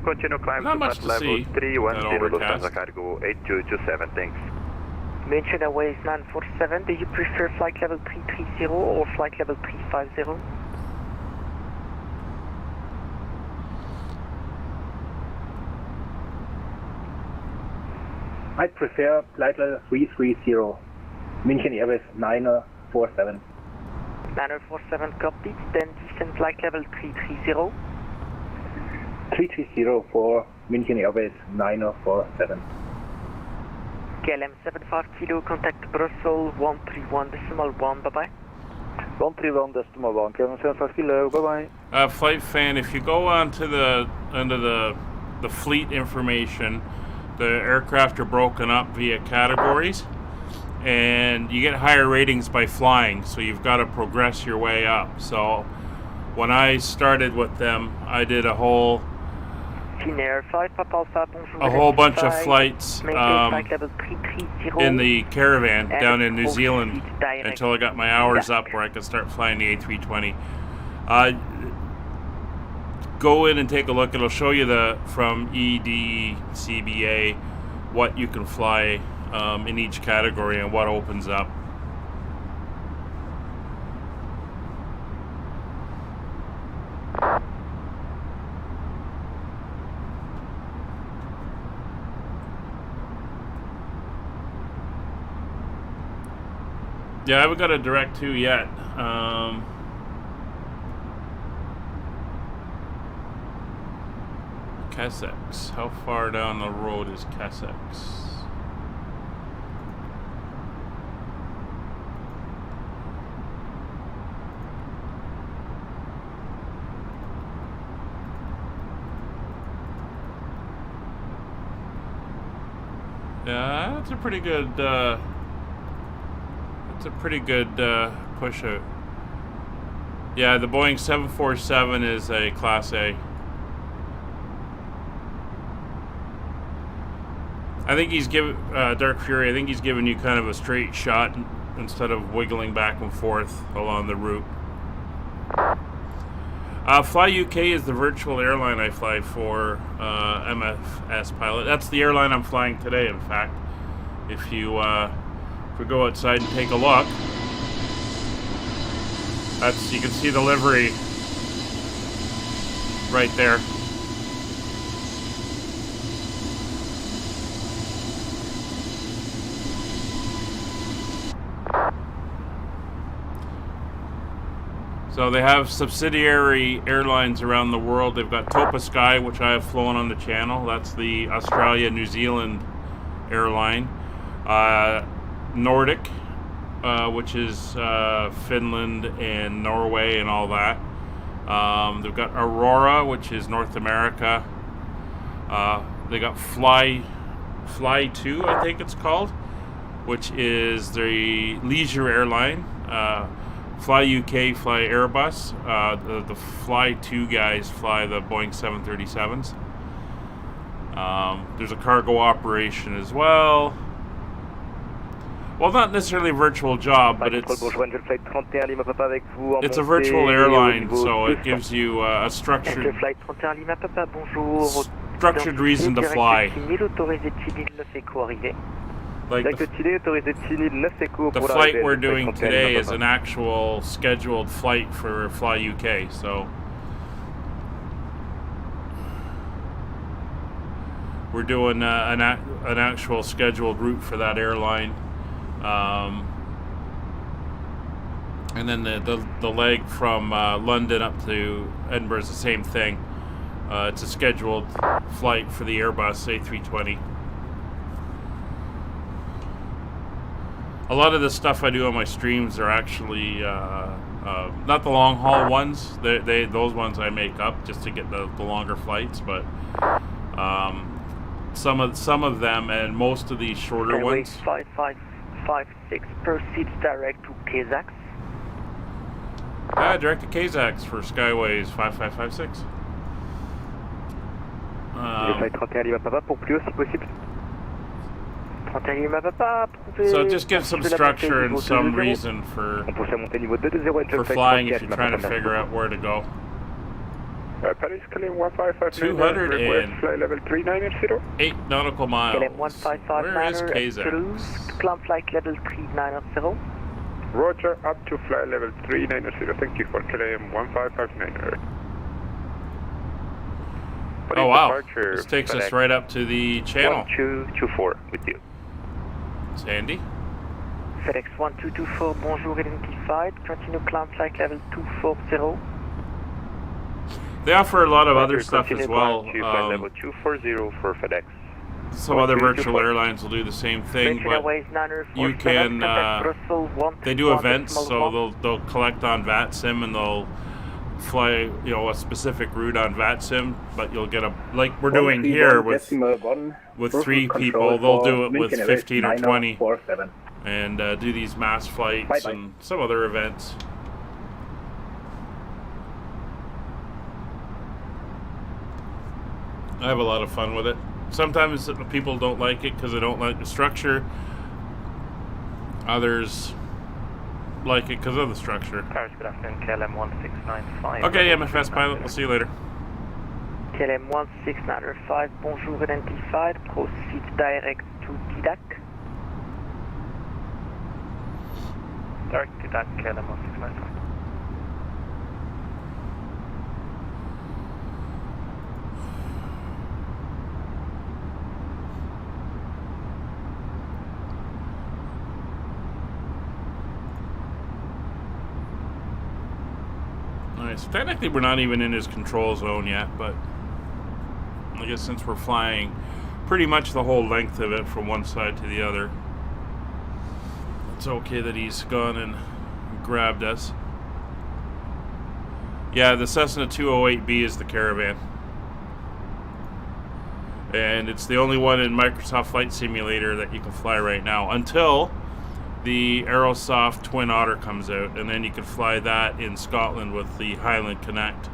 F: Continue climb
A: Not
F: to
A: much
F: flight
A: to
F: level
A: see.
F: 310,
A: That overcast.
F: Lufthansa Cargo 8227, thanks.
G: München Airways 947, do you prefer flight level 330 or flight level 350?
I: I prefer flight level 330. München Airways 947.
G: 947 copied, then descent flight level 330.
I: 330 for München Airways 947.
G: KLM 75 kilo, contact Brussels 131.1, bye-bye.
E: 131.1, KLM 75 kilo, bye-bye.
A: Flight fan, if you go onto the fleet information, the aircraft are broken up via categories, and you get higher ratings by flying, so you've got to progress your way up. So when I started with them, I did a whole bunch of flights in the caravan down in New Zealand until I got my hours up where I could start flying the A320. Go in and take a look. It'll show you from EDCBA what you can fly in each category and what opens up. Yeah, I haven't got a direct to yet. Kessex. How far down the road is Kessex? Yeah, that's a pretty good. That's a pretty good push out. Yeah, the Boeing 747 is a Class A. I think he's giving Dark Fury. I think he's giving you kind of a straight shot instead of wiggling back and forth along the route. Fly UK is the virtual airline I fly for, MFS pilot. That's the airline I'm flying today, in fact. If we go outside and take a look, you can see the livery right there. So they have subsidiary airlines around the world. They've got Topa Sky, which I have flown on the channel. That's the Australia-New Zealand airline. Nordic, which is Finland and Norway and all that. They've got Aurora, which is North America. They got Fly 2, I think it's called, which is the leisure airline. Fly UK, Fly Airbus. The Fly 2 guys fly the Boeing 737s. There's a cargo operation as well. Well, not necessarily a virtual job, but it's a virtual airline, so it gives you a structured reason to fly. Like the flight we're doing today is an actual scheduled flight for Fly UK, so we're doing an actual scheduled route for that airline. And then the leg from London up to Edinburgh is the same thing. It's a scheduled flight for the Airbus A320. A lot of the stuff I do on my streams are actually not the long haul ones. Those ones I make up just to get the longer flights, but some of them and most of these shorter ones.
G: 5556 proceeds direct to Kazakhs.
A: Direct to Kazakhs for Skyways 5556. So just give some structure and some reason for flying if you're trying to figure out where to go.
F: Paris, Calais 1559.
A: 208 nautical miles.
G: Calais 1559.
A: Where is Kazakhs?
G: Climb flight level 390.
F: Roger, up to flight level 390. Thank you for Calais 1559.
A: Oh wow, this takes us right up to the channel.
E: 1224 with you.
A: Sandy?
G: FedEx 1224, bonjour identified. Continue climb flight level 240.
A: They offer a lot of other stuff as well.
E: Level 240 for FedEx.
A: Some other virtual airlines will do the same thing, but you can. They do events, so they'll collect on VATSIM and they'll fly, a specific route on VATSIM. But you'll get like we're doing here with 3 people. They'll do it with 15 or 20, and do these mass flights and some other events. I have a lot of fun with it. Sometimes people don't like it because they don't like the structure. Others like it because of the structure.
E: Paris, good afternoon, KLM 1695.
A: Okay, MFS pilot, we'll see you later.
G: KLM 1695, bonjour identified, proceed direct to Didac.
E: Direct to Didac, KLM 1695.
A: Nice. Technically, we're not even in his control zone yet, but I guess since we're flying pretty much the whole length of it from one side to the other, it's okay that he's gone and grabbed us. Yeah, the Cessna 208B is the Caravan. And it's the only one in Microsoft Flight Simulator that you can fly right now until the Aerosoft Twin Otter comes out, and then you can fly that in Scotland with the Highland Connect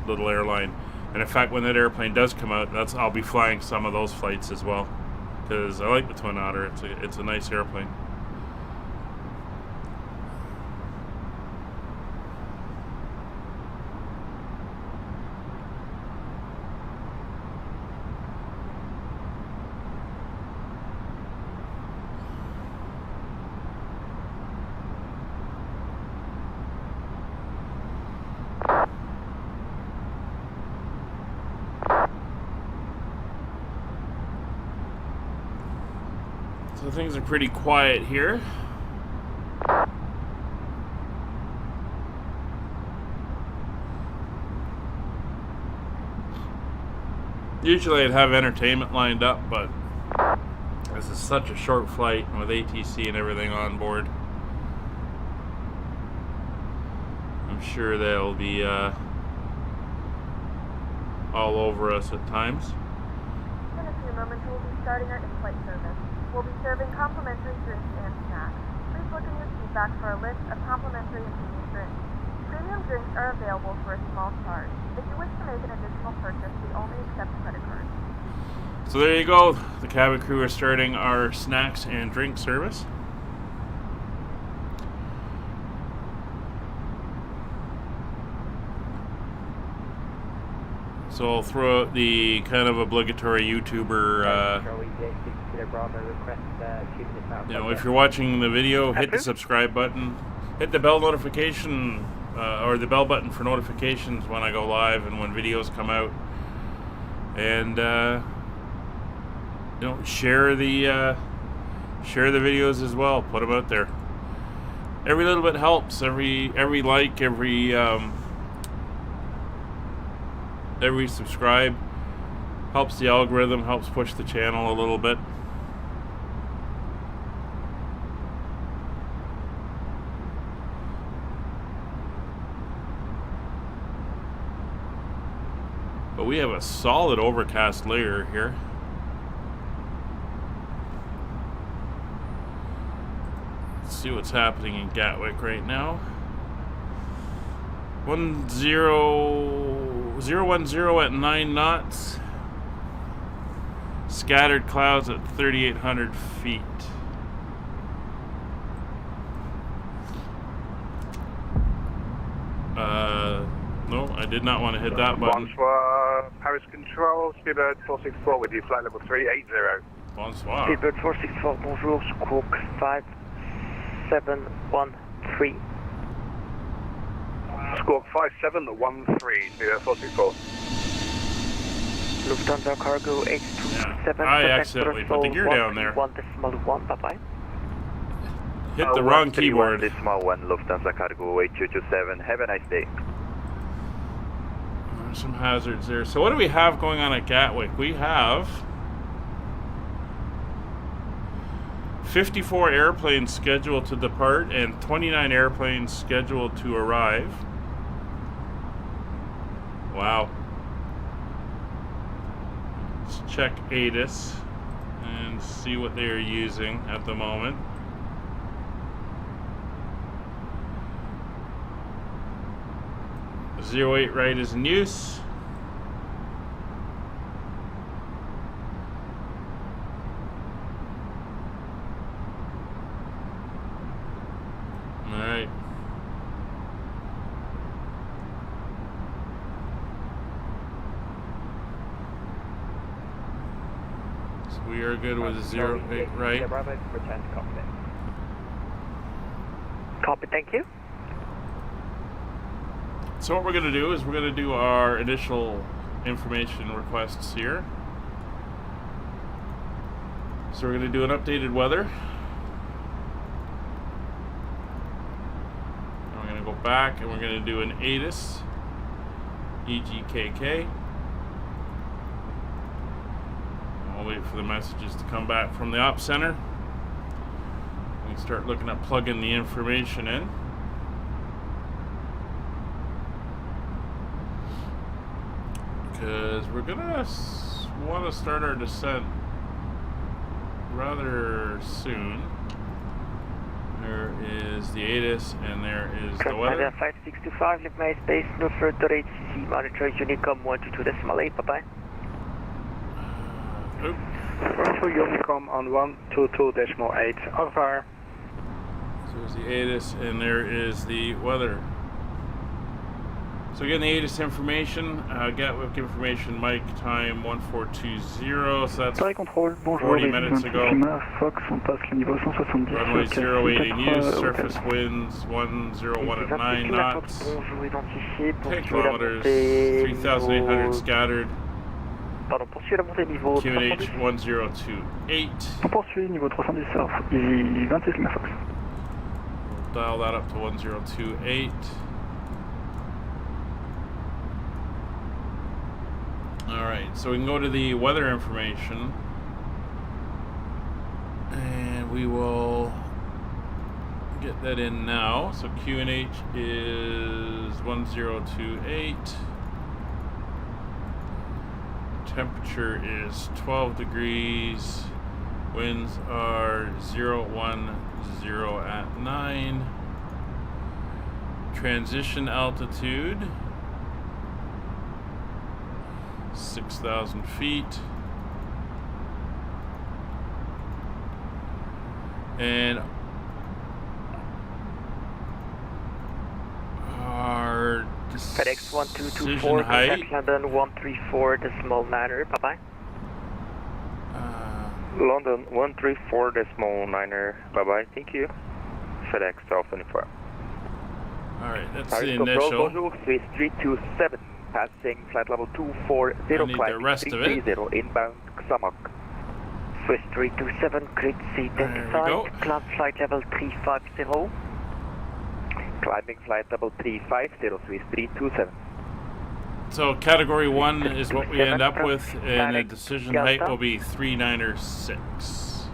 A: little airline. And in fact, when that airplane does come out, I'll be flying some of those flights as well, because I like the Twin Otter. It's a nice airplane. So things are pretty quiet here. Usually I'd have entertainment lined up, but this is such a short flight with ATC and everything on board. I'm I'm sure they'll be all over us at times.
B: In a few moments, we'll be starting our in-flight service. We'll be serving complimentary drinks and snacks. Please look in your seat back for a list of complimentary and premium drinks. Premium drinks are available for a small charge. If you wish to make an additional purchase, we only accept credit cards.
A: So there you go. The cabin crew are starting our snacks and drink service. So I'll throw out the kind of obligatory YouTuber, you know, if you're watching the video, hit the subscribe button, hit the bell notification, or the bell button for notifications when I go live and when videos come out. And, you know, share the videos as well. Put them out there. Every little bit helps. Every like, every subscribe helps the algorithm, helps push the channel a little bit. But we have a solid overcast layer here. Let's see what's happening in Gatwick right now. 010 at 9 knots. Scattered clouds at 3,800 feet. No, I did not want to hit that button.
F: Bonsoir, Paris Control, Speedbird 464 with you, flight level 380.
A: Bonsoir.
G: Speedbird 464, bonjour, Squawk 5713.
F: Squawk 5713, Speedbird 464.
G: Lufthansa Cargo 827.
A: I accidentally put the gear down there.
G: 1.1, bye-bye.
A: Hit the wrong keyboard.
E: Decimal 1, Lufthansa Cargo 8227. Have a nice day.
A: There's some hazards there. So what do we have going on at Gatwick? We have 54 airplanes scheduled to depart and 29 airplanes scheduled to arrive. Wow. Let's check ATIS and see what they are using at the moment. The 08 right is in use. Alright. So we are good with the 08 right.
E: Return to cockpit.
G: Copy, thank you.
A: So what we're going to do is we're going to do our initial information requests here. So we're going to do an updated weather. And we're going to go back and we're going to do an ATIS, EGKK. I'll wait for the messages to come back from the Ops Center. We can start looking at plugging the information in. Because we're gonna want to start our descent rather soon. There is the ATIS and there is the weather.
G: 5625, leave my space, no further ATC, monitor Honeycomb 122.8, bye-bye.
I: Roger, Honeycomb on 122.8, over.
A: So there's the ATIS and there is the weather. So again, the ATIS information, Gatwick information, Mike, time 1420, so that's 40 minutes ago. Runway 08 in use, surface winds 101 at 9 knots, 10 kilometers, 3,800 scattered, QNH 1028. We'll dial that up to 1028. Alright, so we can go to the weather information and we will Get that in now. So QNH is 1028. Temperature is 12 degrees. Winds are 010 at 9. Transition altitude 6,000 feet. And our
G: FedEx
A: decision
G: 1224,
A: height.
G: contact London 134.9er, bye-bye.
E: London 134.9er, bye-bye, thank you. FedEx 1224.
A: Alright, that's
E: Paris
A: the
E: Control,
A: initial.
E: bonjour, Swiss 327, passing flight level 240,
A: I need the
E: climbing
A: rest of it.
E: 330, inbound Xamok.
G: Swiss 327, grid C
A: There we
G: identified,
A: go.
G: climb flight level 350.
E: Climbing flight level 350, Swiss 327.
A: So category 1 is what we end up with, and the
G: Direct
A: decision
G: Delta.
A: height will be 396.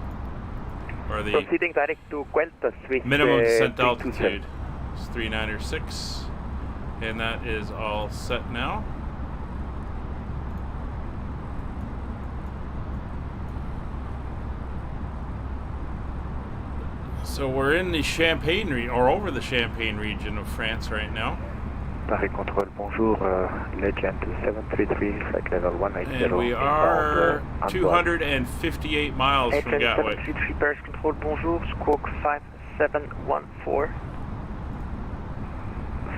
A: Or the
E: Proceeding direct to Cuelta, Swiss
A: minimum descent
E: 327.
A: altitude is 396. And that is all set now. So we're in the Champagne or over the Champagne region of France right now.
E: Paris Control, bonjour, Legend 733, flight level 180.
A: And we are 258 miles from Gatwick.
G: 733, Paris Control, bonjour, squawk 5714.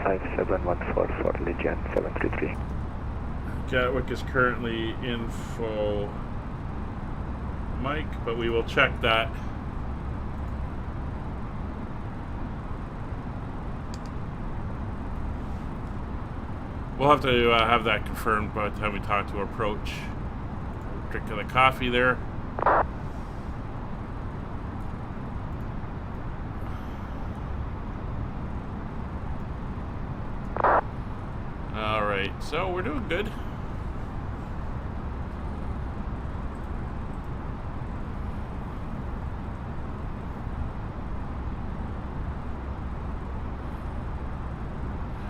E: 5714 for Legend 733.
A: Gatwick is currently info Mike, but we will check that. We'll have to have that confirmed by the time we talk to approach. Drink of the coffee there. Alright, so we're doing good.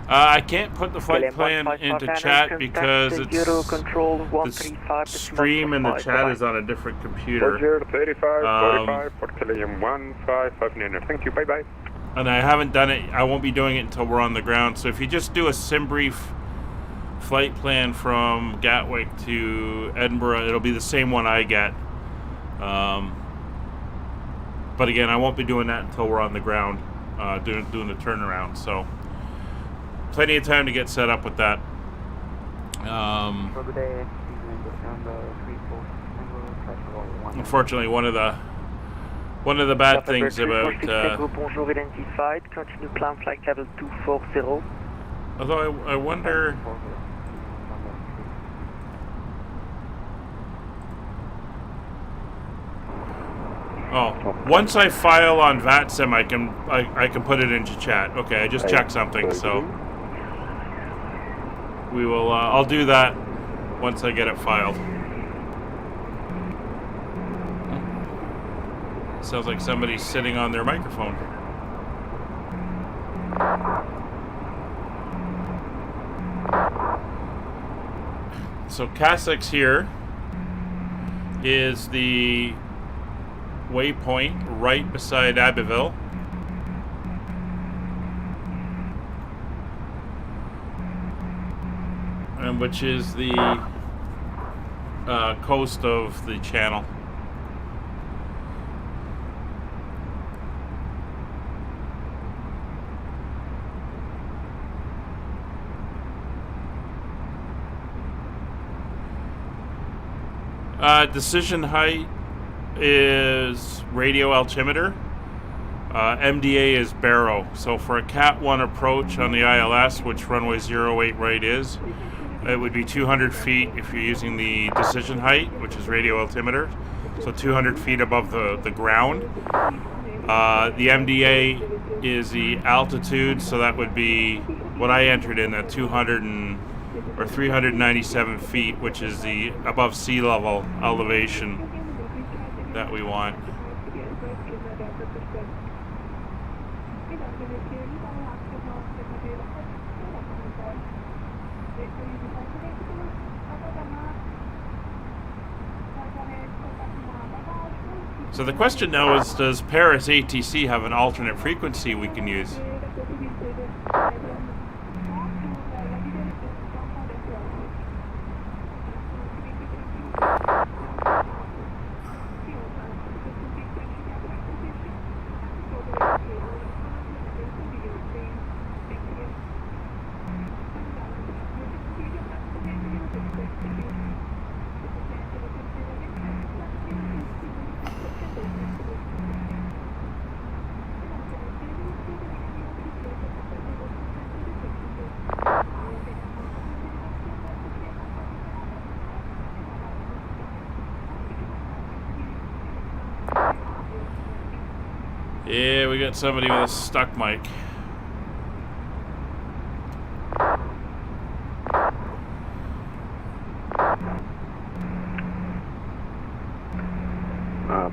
A: I can't put the flight plan into chat because it's the stream and the chat is on a different computer.
F: Roger, 35, 45, for Telegram 155, thank you, bye-bye.
A: And I haven't done it, I won't be doing it until we're on the ground. So if you just do a SimBrief flight plan from Gatwick to Edinburgh, it'll be the same one I get. But again, I won't be doing that until we're on the ground, doing the turnaround. So plenty of time to get set up with that. Unfortunately, one of the bad things about
G: bonjour identified, continue climb flight level 240.
A: although I wonder. Oh, once I file on VATSIM, I can put it into chat. Okay, I just checked something, so we will. I'll do that once I get it filed. Sounds like somebody's sitting on their microphone. So Cassex here is the waypoint right beside Abbeville. And which is the coast of the channel. Decision height is radio altimeter. MDA is baro. So for a Cat 1 approach on the ILS, which runway 08 right is, it would be 200 feet if you're using the decision height, which is radio altimeter. So 200 feet above the ground. The MDA is the altitude, so that would be what I entered in at 397 feet, which is the above sea level elevation that we want. So the question now is, does Paris ATC have an alternate frequency we can use? Yeah, we got somebody with a stuck mic.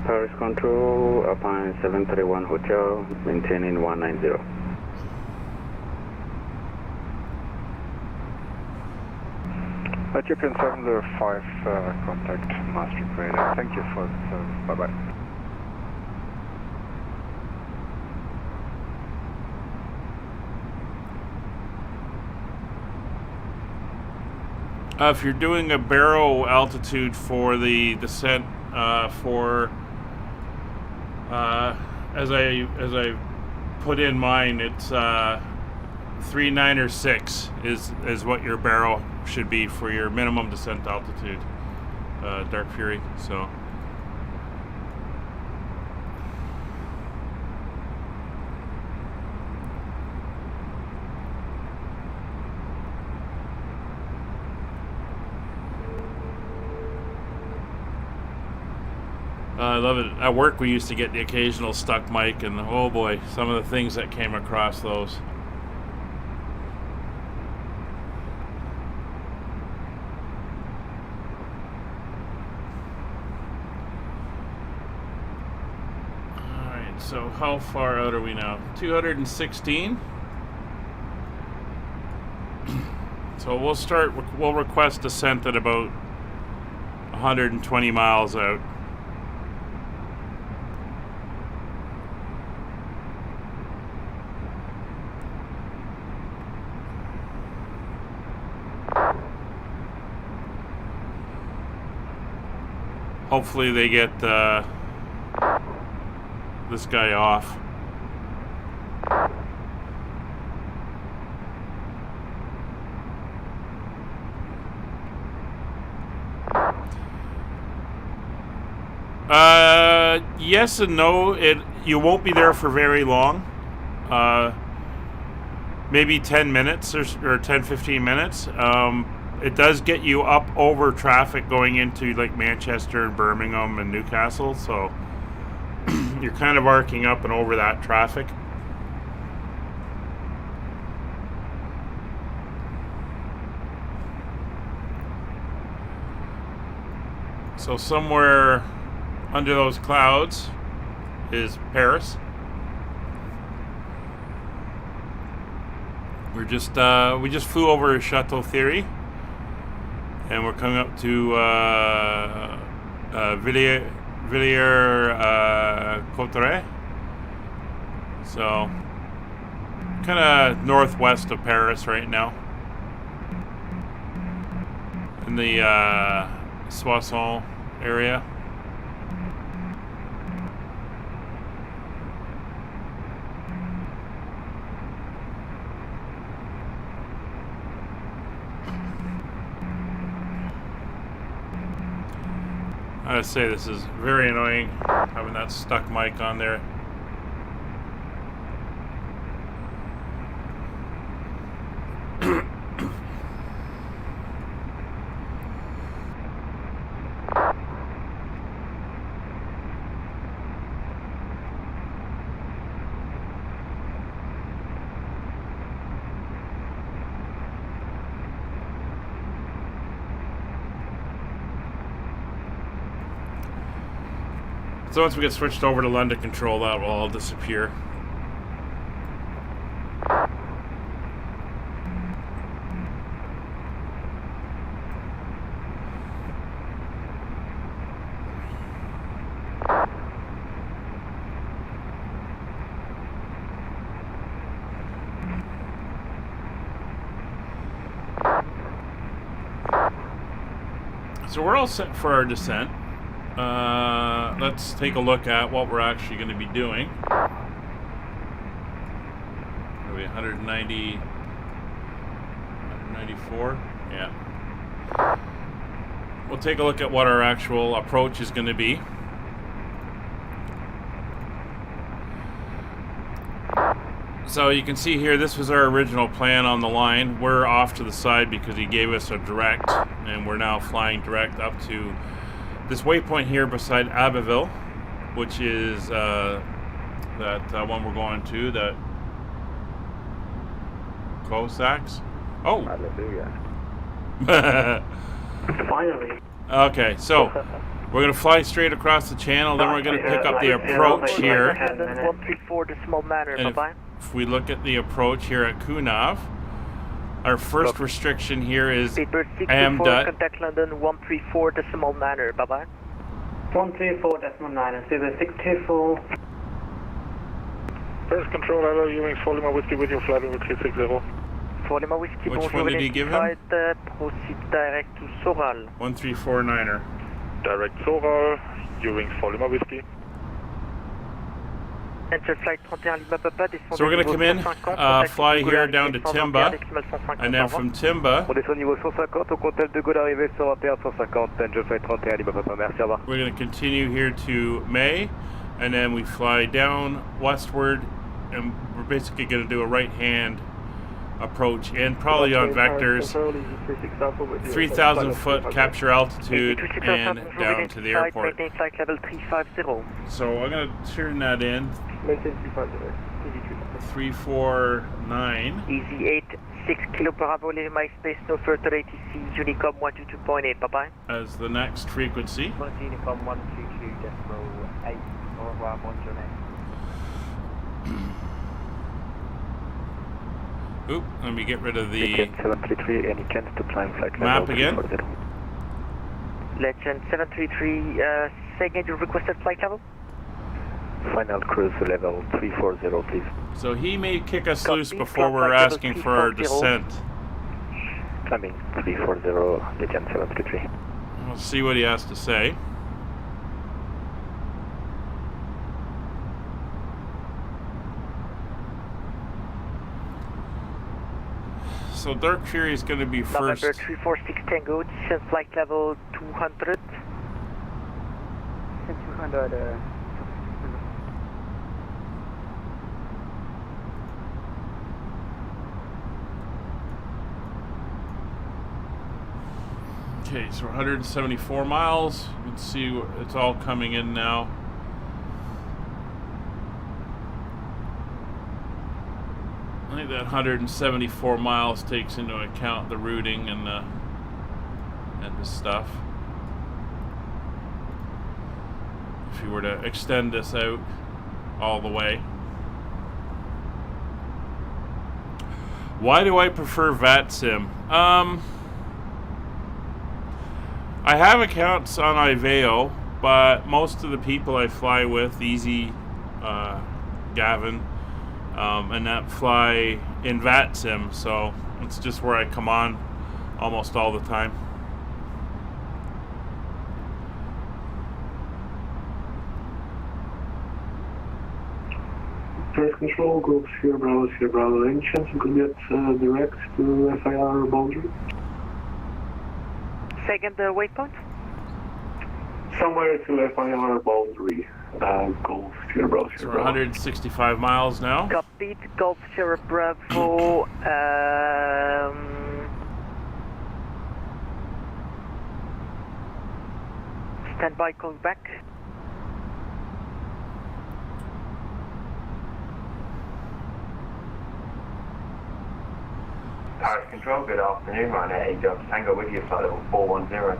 F: Paris Control, Alpine 731 Hotel, maintaining 190.
E: Ethiopian 705, contact Master Radar. Thank you for the service. Bye-bye.
A: If you're doing a barrow altitude for the descent, as I put in mine, it's 3.9 or 6 is what your barrow should be for your minimum descent altitude, Dark Fury. So. I love it. At work, we used to get the occasional stuck mic, and oh boy, some of the things that came across those. Alright, so how far out are we now? 216. So we'll request descent at about 120 miles out. Hopefully they get this guy off. Yes and no. You won't be there for very long. Maybe 10 minutes or 10-15 minutes. It does get you up over traffic going into like Manchester and Birmingham and Newcastle, so you're kind of arcing up and over that traffic. So somewhere under those clouds is Paris. We just flew over Chateau Thierry. And we're coming up to Villiers-Cotterêts. So, kind of northwest of Paris right now. In the Soissons area. I gotta say, this is very annoying, having that stuck mic on there. So once we get switched over to London Control, that will all disappear. So we're all set for our descent. Let's take a look at what we're actually going to be doing. Are we 190, 194? Yeah. We'll take a look at what our actual approach is going to be. So you can see here, this was our original plan on the line. We're off to the side because he gave us a direct, and we're now flying direct up to this waypoint here beside Abbeville, which is that one we're going to, that Cossacks. Oh!
E: Hallelujah.
I: Finally.
A: Okay, so we're going to fly straight across the channel, then we're going to pick up the approach here.
G: 134 decimal manner,
A: And
G: bye-bye.
A: if we look at the approach here at Kunav, our first restriction here is
G: Paper 64,
A: AMDUT.
G: contact London 134 decimal manner, bye-bye.
I: 134 decimal 9 and 064.
F: First control, hello, you wings, Lima Whiskey with your flight over 360.
G: For Lima Whiskey,
A: Which
G: bonjour,
A: one did he give him?
G: identified, proceed direct to Soral.
A: 1349er.
F: Direct Soral, you wings, Lima Whiskey.
G: Enter flight 31 Lima Papa, descendez
A: So we're going to
G: niveau
A: come in,
G: 150,
A: fly
G: contact
A: here
G: Google
A: down to
G: Arrivée
A: Timba,
G: 121, décimal 150,
A: and then
G: au revoir.
A: from Timba,
E: On descend niveau 150, au contact de Gaulle arrivé 121 150, Angel Flight 31 Lima Papa, merci, au revoir.
A: we're going to continue here to May, and then we fly down westward, and we're basically going to do a right-hand approach, and probably on vectors, 3,000 foot capture altitude, and down to the airport.
G: Maintain flight level 350.
A: So I'm going to turn that in, 349.
G: Easy 8, 6 Kilo Bravo, leaving my space, no further ATC, Unicom 122.8, bye-bye.
A: as the next frequency.
E: Unicom 122.8, au revoir, bonne journée.
A: Oop, let me get rid of the
E: Legend 733, any chance to climb flight level
A: map again.
E: 340?
G: Legend 733, say again your requested flight level?
E: Final cruise level 340, please.
A: So he may kick us
G: Copy,
A: loose before
G: flight
A: we're
G: level
A: asking for our
G: 340.
A: descent.
E: Climbing 340, Legend 733.
A: We'll see what he has to say. So Dark Fury is going to be
G: November
A: first.
G: 346 Tango, descent flight level 200.
E: 200,
A: Okay, so 174 miles. Let's see, it's all coming in now. I think that 174 miles takes into account the routing and the stuff. If you were to extend this out all the way. Why do I prefer VATSIM? I have accounts on Iveo, but most of the people I fly with, Easy, Gavin, and that fly in VATSIM, so it's just where I come on almost all the time.
I: First control, Group Sierra Bravo. Any chance you could get direct to FIR boundary?
G: Second waypoint?
I: Somewhere to FIR boundary. Gulf Sierra Bravo.
A: So we're 165 miles now.
G: Copied, Golf Sierra Bravo, standby, call back.
E: Paris Control, good afternoon, Ryanair 8 Delta Tango with you, flight level 410.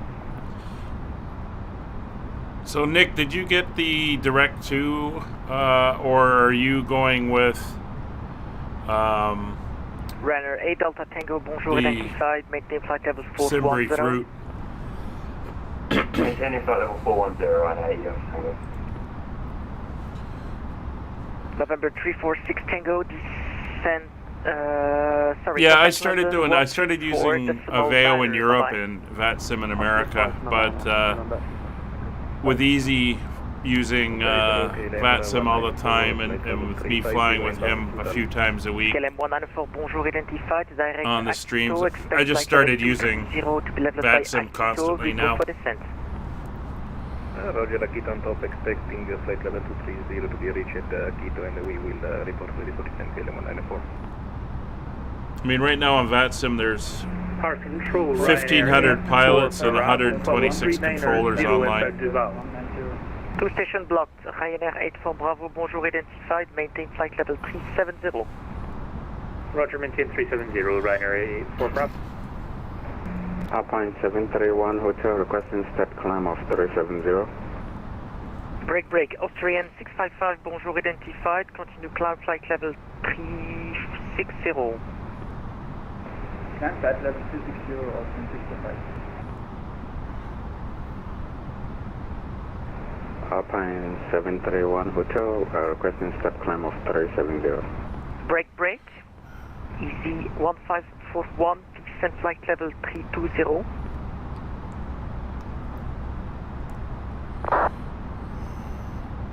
A: So Nick, did you get the direct to, or are you going with
G: Runner 8 Delta Tango, bonjour,
A: the
G: identified, maintain flight level
A: Simbrief
G: 410.
A: route?
E: Maintaining flight level 410, Ryanair 8 Delta Tango.
G: November 346 Tango, descent sorry.
A: Yeah, I
G: contact
A: started
G: London,
A: doing. I started
G: 134
A: using
G: decimal
A: Aveo in
G: niner,
A: Europe
G: bye-bye.
A: and VATSIM in America, but with Easy using VATSIM all the time, and with me flying with him a few times a week
G: KLM 194, bonjour identified, direct
A: on the
G: at
A: streams,
G: Quito, expect
A: I just
G: flight
A: started
G: level
A: using
G: 230 to be leveled by
A: VATSIM
G: Akito,
A: constantly
G: before
A: now.
G: for descent.
J: Roger, Akito on top, expecting flight level 230 to be reached at Quito, and we will report ready for descent, KLM 194.
A: I mean, right now on VATSIM, there's
I: Park control,
A: 1,500 pilots and 126 controllers online.
G: Two station blocked, Ryanair 84 Bravo, bonjour identified, maintain flight level 370.
I: Roger, maintain 370, Ryanair 84 Bravo.
F: Alpine 731 Hotel, requesting start climb of 370.
G: Break, Austrian 655, bonjour identified, continue climb flight level 360.
I: Climb flight level 260, Austrian 655.
F: Alpine 731 Hotel, requesting start climb of 370.
G: Break, easy 1541, descent flight level 320.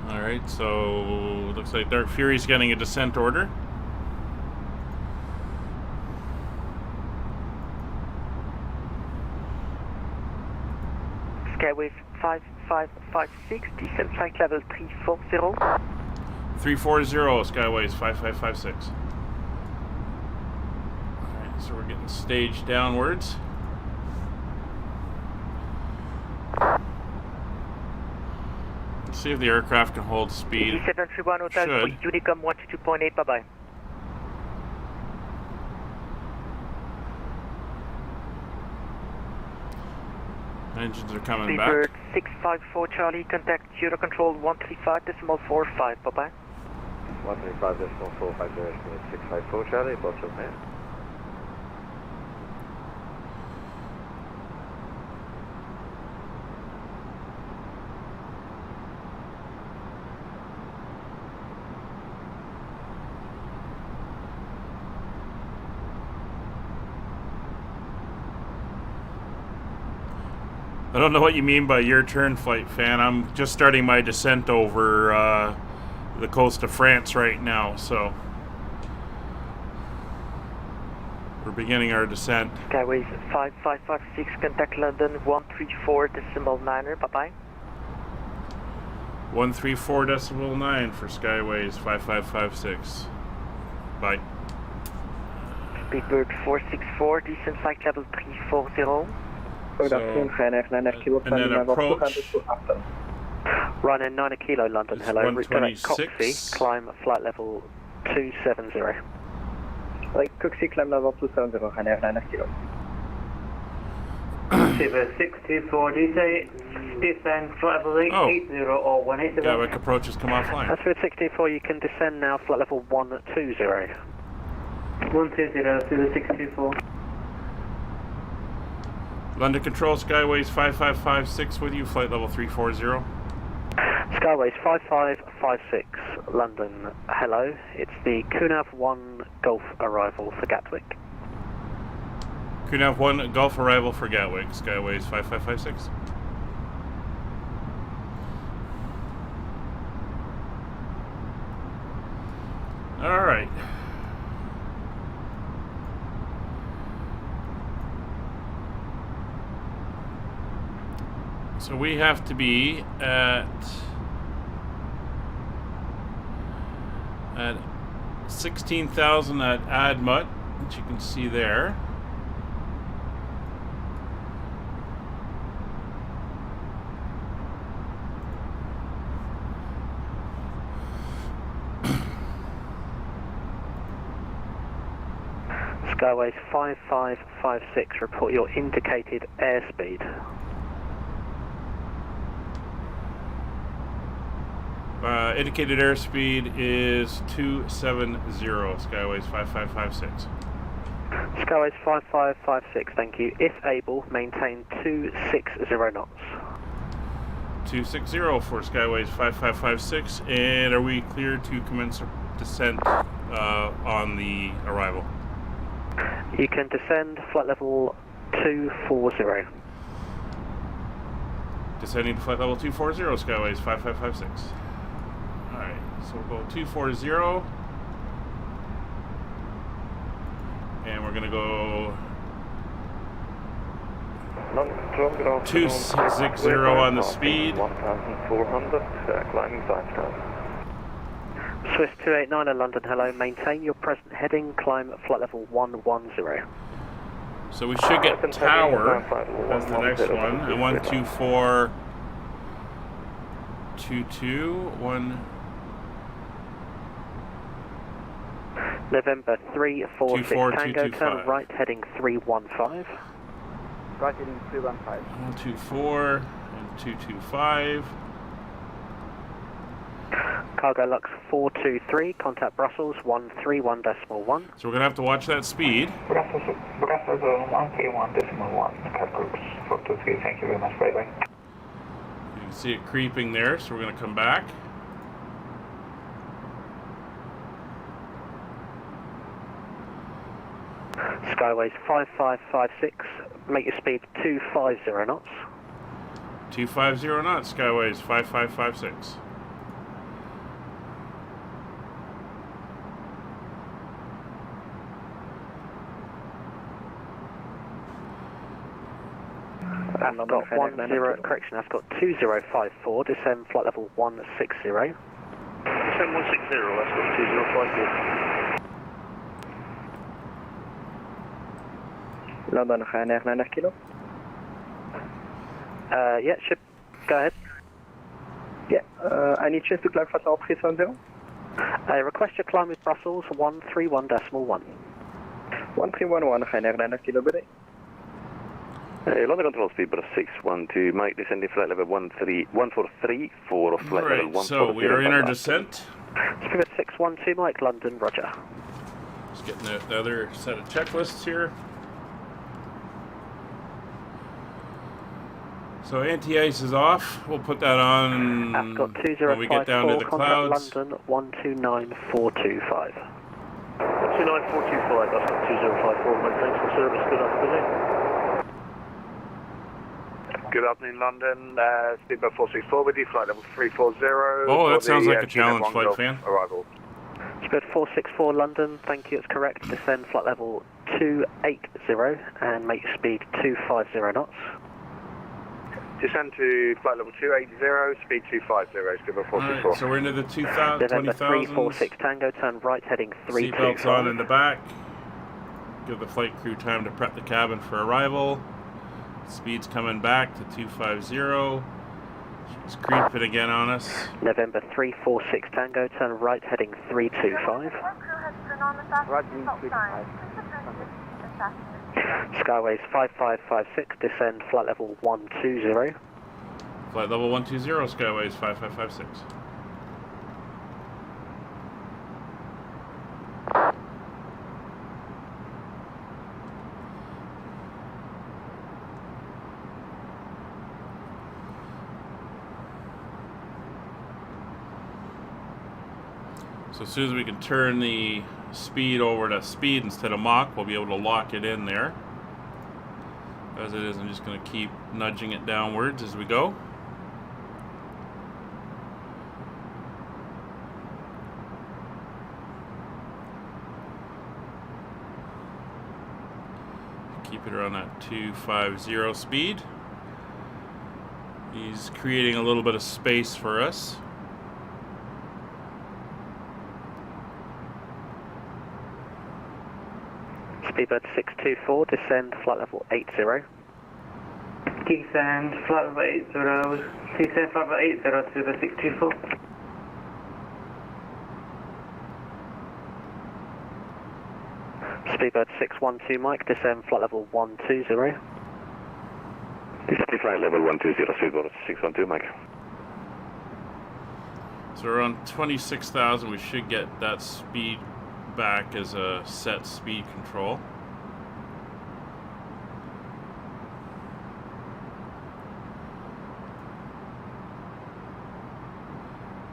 A: Alright, so looks like Dark Fury's getting a descent order.
G: Skyways 5556, descent flight level 340.
A: 340, Skyways 5556. Alright, so we're getting staged downwards. Let's see if the aircraft can hold speed.
G: 731 Hotel,
A: Should.
G: Unicom 122.8, bye bye.
A: Engines are coming
G: Bird
A: back.
G: 654 Charlie, contact Eurocontrol 135.45, bye bye.
J: 135.45, 654 Charlie, both of them.
A: I don't know what you mean by your turn, flight fan. I'm just starting my descent over the coast of France right now, so we're beginning our descent.
G: Skyways 5556, contact London 134.9er, bye bye.
A: 134.9 for Skyways 5556. Bye.
G: Bird 464, descent flight level 340.
A: And then approach
G: Ryanair 9 Kilo London,
A: is
G: hello, redirect
A: 126.
G: Coxie, climb flight level 270.
I: Like Coxie, climb level 270, Ryanair 9 Kilo.
K: 624, do you say descend flight level 880 or 180?
A: Gatwick approach has come offline.
G: That's for 64, you can descend now, flight level 120.
K: 120 to the 624.
A: London Control, Skyways 5556 with you, flight level 340.
G: Skyways 5556, London, hello. It's the Kunav 1 Golf arrival for Gatwick.
A: Kunav 1 Gulf arrival for Gatwick, Skyways 5556. Alright. So we have to be at 16,000 at Admut, which you can see there.
G: Skyways 5556, report your indicated airspeed.
A: Indicated airspeed is 270, Skyways 5556.
G: Skyways 5556, thank you. If able, maintain 260 knots.
A: 260 for Skyways 5556, and are we cleared to commence descent on the arrival?
G: You can descend flight level 240.
A: Descending to flight level 240, Skyways 5556. Alright, so we'll go 240. And we're going to go 260 on the speed.
E: 1,400, climbing side scope.
G: Swiss 289 in London, hello. Maintain your present heading, climb at flight level 110.
A: So we should get tower as the next one. And 12422
G: November 346 Tango, turn right heading 315.
I: Right heading 315.
A: 124 and 225.
G: Cargo Lux 423, contact Brussels 131.1.
A: So we're going to have to watch that speed.
L: Brussels 131.1, cut groups 423, thank you very much, bye bye.
A: You can see it creeping there, so we're going to come back.
G: Skyways 5556, make your speed 250 knots.
A: 250 knots, Skyways 5556.
G: I've got correction, I've got 2054, descend flight level 160.
E: Descend 160, that's got 2054.
H: London, ga je 99 kilo?
G: Yeah, should go ahead.
H: Yeah, any chance to climb flight level 370?
G: Request your climb with Brussels 131.1.
H: 1311, ga je 99 kilo binnen?
E: London control speed bus 612, Mike descending flight level 1434 or flight level 140.
A: So we are in our descent.
G: Spirit 612 Mike, London, roger.
A: Just getting the other set of checklists here. So anti-ice is off. We'll put that on
G: I've got
A: when we get down to the clouds.
G: London 129425.
H: 129425, that's got 2054, Mike, thanks for service, good afternoon.
F: Good afternoon, London. Speedbird 464 with you, flight level 340.
A: Oh, that sounds like a challenge flight fan.
F: Arrival.
G: Speedbird 464 London, thank you, it's correct. Descend flight level 280 and make your speed 250 knots.
F: Descend to flight level 280, speed 250, Speedbird 464.
A: Right, so we're into the 20,000s.
G: November 346 Tango, turn right heading 325.
A: Seatbelts on in the back. Give the flight crew time to prep the cabin for arrival. Speed's coming back to 250. It's creeping again on us.
G: November 346 Tango, turn right heading 325.
I: Right heading 325.
G: Skyways 5556, descend flight level 120.
A: Flight level 120, Skyways 5556. So as soon as we can turn the speed over to speed instead of Mach, we'll be able to lock it in there. As it is, I'm just going to keep nudging it downwards as we go. Keep it around that 250 speed. He's creating a little bit of space for us.
G: Speedbird 624, descend flight level 80.
K: Descend flight level 80, descend flight level 80 to the 624.
G: Speedbird 612 Mike, descend flight level 120.
E: Descend flight level 120, Speedbird 612, Mike.
A: So around 26,000, we should get that speed back as a set speed control.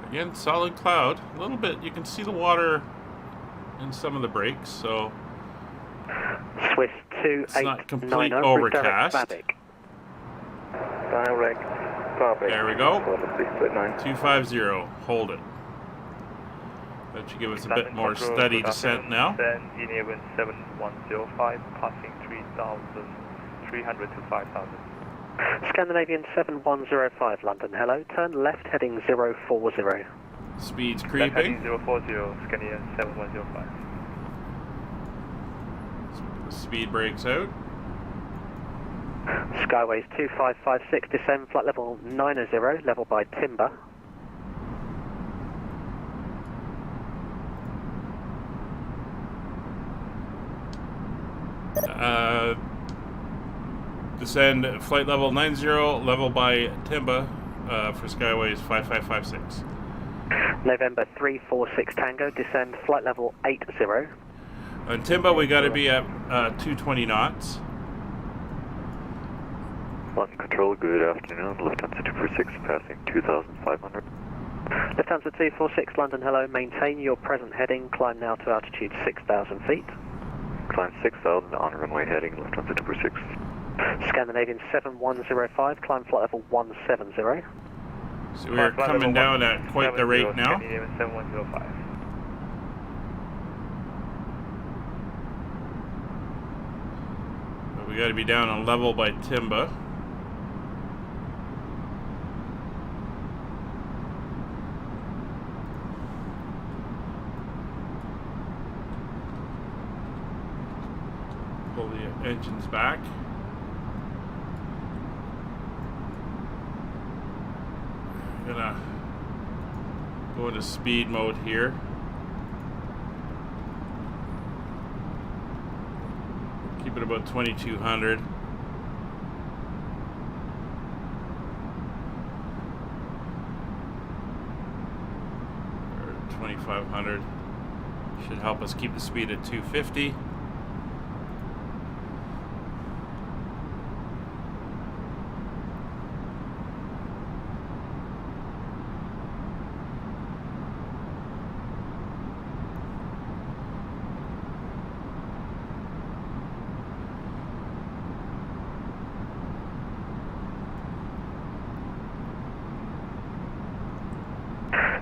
A: Again, solid cloud. A little bit, you can see the water in some of the breaks, so
G: Swiss
A: It's not complete
G: 2890,
A: overcast.
G: redirect
J: Direct Babbitt.
A: There we go.
J: 6.9.
A: 250. Hold it. That should give us a bit more steady descent now.
J: Engineer wind 7105, passing 3,300 to 5,000.
G: Scandinavian 7105, London, hello. Turn left heading 040.
A: Speed's
J: Left heading
A: creeping.
J: 040, Scandinavian 7105.
A: Speed breaks out.
G: Skyways 2556, descend flight level 90, level by timber.
A: Descend flight level 90, level by Timba for Skyways 5556.
G: November 346 Tango, descend flight level 80.
A: On Timba, we got to be at 220 knots.
E: London Control, good afternoon. Lufthansa 246, passing 2,500.
G: Lufthansa 246, London, hello. Maintain your present heading. Climb now to altitude 6,000 feet.
E: Climb 6,000 on runway heading, Lufthansa 246.
G: Scandinavian 7105, climb flight level 170.
A: So we're coming down at quite the rate now.
J: Scandinavian 7105.
A: But we got to be down on level by Timba. Pull the engines back. Gonna go into speed mode here. Keep it about 2200. Or 2500. Should help us keep the speed at 250.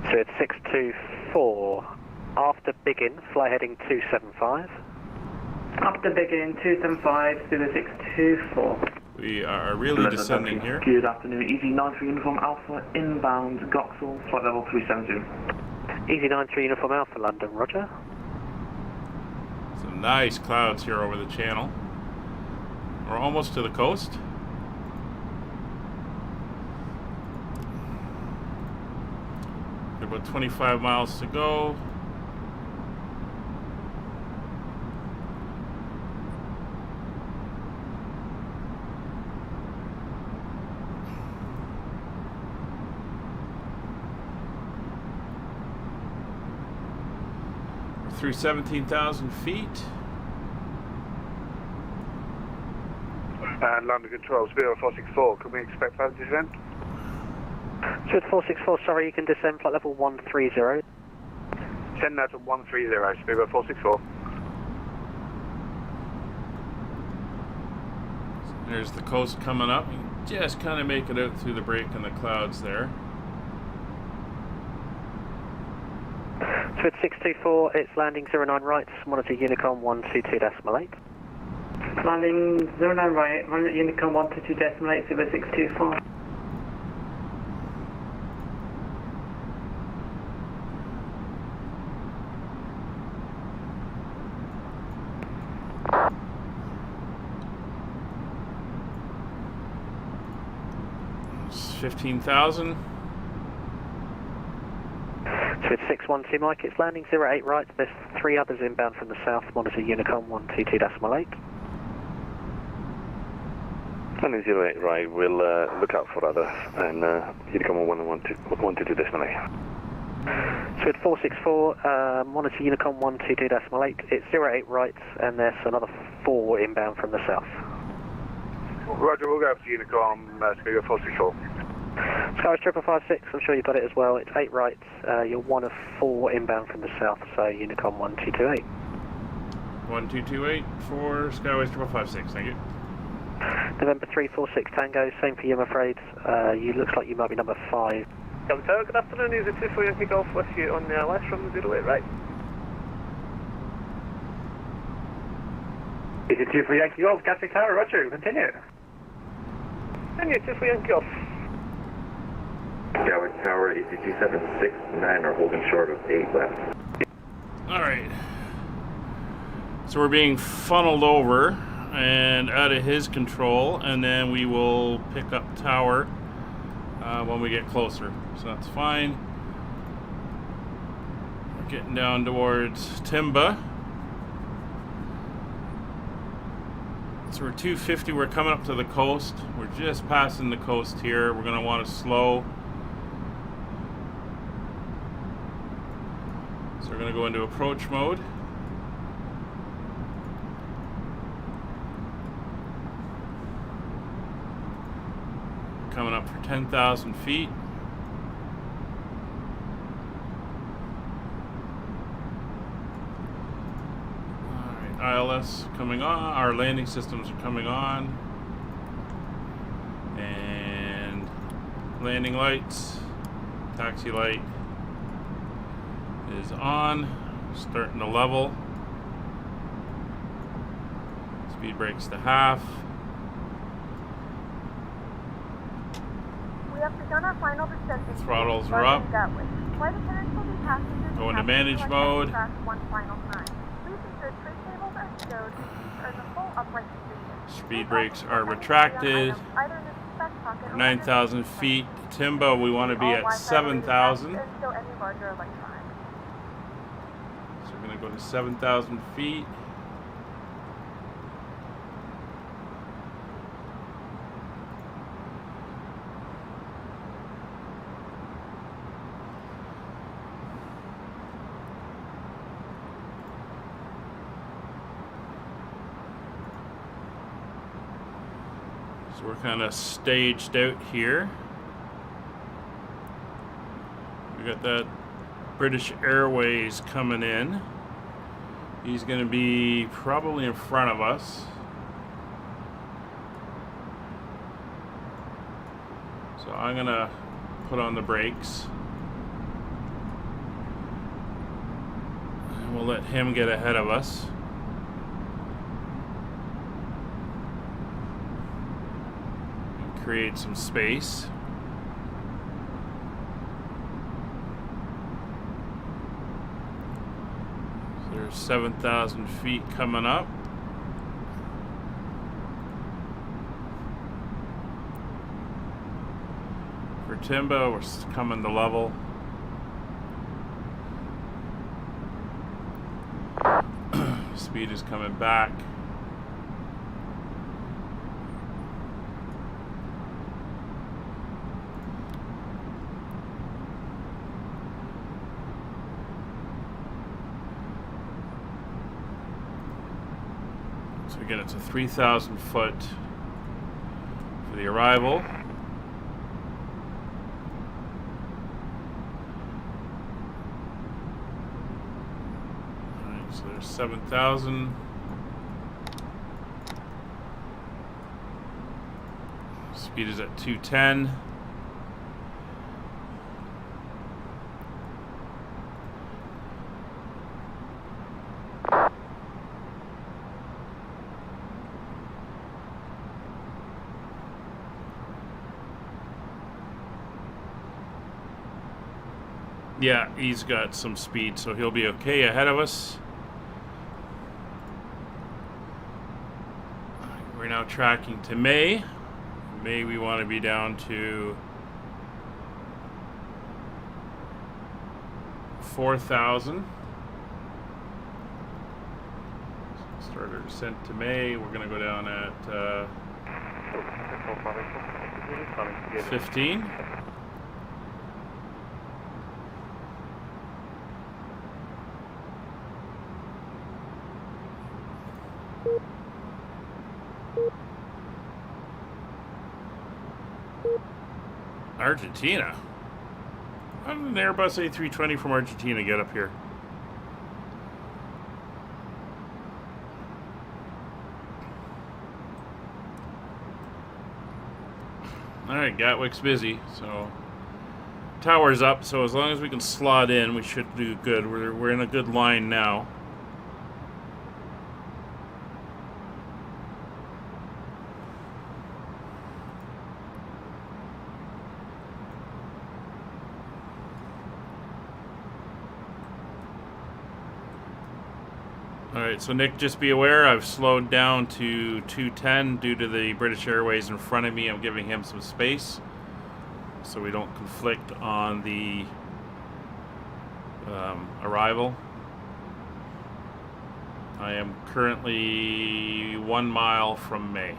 G: So it's 624. After Biggin, fly heading 275.
K: After Biggin 275 to the 624.
A: We are really descending here.
L: Good afternoon, EZ93 Uniform Alpha, inbound Goxel, flight level 370.
G: Easy 93 Uniform Alpha, London, roger.
A: Some nice clouds here over the channel. We're almost to the coast. About 25 miles to go. We're through 17,000 feet.
F: And London Control, Spirit 464, can we expect further descent?
G: Swift 464, sorry, you can descend flight level 130.
F: Send that to 130, Spirit 464.
A: There's the coast coming up. You can just kind of make it out through the break in the clouds there.
G: Swift 624, it's landing 09 right, monitor Unicom 122.8.
K: Landing 09 right, monitor Unicom 122.8, Silver 624.
A: It's 15,000.
G: So it's 612 Mike, it's landing 08 right, there's 3 others inbound from the south, monitor Unicom 122.8.
E: Landing 08 right, we'll look out for others, and Unicom 122.8.
G: So it's 464, monitor Unicom 122.8, it's 08 right, and there's another 4 inbound from the south.
F: Roger, we'll go up to Unicom, Spirit 464.
G: Skywise 5556, I'm sure you got it as well, it's 8 right, you're 1 of 4 inbound from the south, so Unicom 1228.
A: 1228 for Skyways 556, thank you.
G: November 346 Tango, same for you, I'm afraid. You looks like you might be number 5.
H: Come Tower, good afternoon, is it 24 Yankee Golf with you on the left from 08 right?
I: Is it 2 for Yankee Golf, Gatwick Tower, Roger, continue.
H: And you 2 for Yankee Golf.
E: Gatwick Tower, ATC 769 are holding short of 8 left.
A: Alright. So we're being funneled over and out of his control, and then we will pick up tower when we get closer. So that's fine. We're getting down towards Timba. So we're 250, we're coming up to the coast. We're just passing the coast here. We're going to want to slow. So we're going to go into approach mode. Coming up for 10,000 feet. Alright, ILS coming on. Our landing systems are coming on. And landing lights. Taxi light is on. Starting to level. Speed brakes to half.
B: We have begun our final descent.
A: Throttles are up.
B: Flight attendants will be passengers.
A: Go into manage mode.
B: One final time. Please ensure tray tables are stowed and are in the full upright position.
A: Speed brakes are retracted. 9,000 feet. Timba, we want to be at 7,000. So we're going to go to 7,000 feet. So we're kind of staged out here. We got that British Airways coming in. He's going to be probably in front of us. So I'm going to put on the brakes. And we'll let him get ahead of us. Create some space. So there's 7,000 feet coming up. For Timba, we're coming to level. Speed is coming back. So again, it's a 3,000 foot for the arrival. Alright, so there's 7,000. Speed is at 210. Yeah, he's got some speed, so he'll be okay ahead of us. We're now tracking to May. May, we want to be down to 4,000. Start our descent to May. We're going to go down at 15. Argentina? How did an Airbus A320 from Argentina get up here? Alright, Gatwick's busy, so tower's up, so as long as we can slot in, we should do good. We're in a good line now. Alright, so Nick, just be aware, I've slowed down to 210 due to the British Airways in front of me. I'm giving him some space so we don't conflict on the arrival. I am currently 1 mile from May.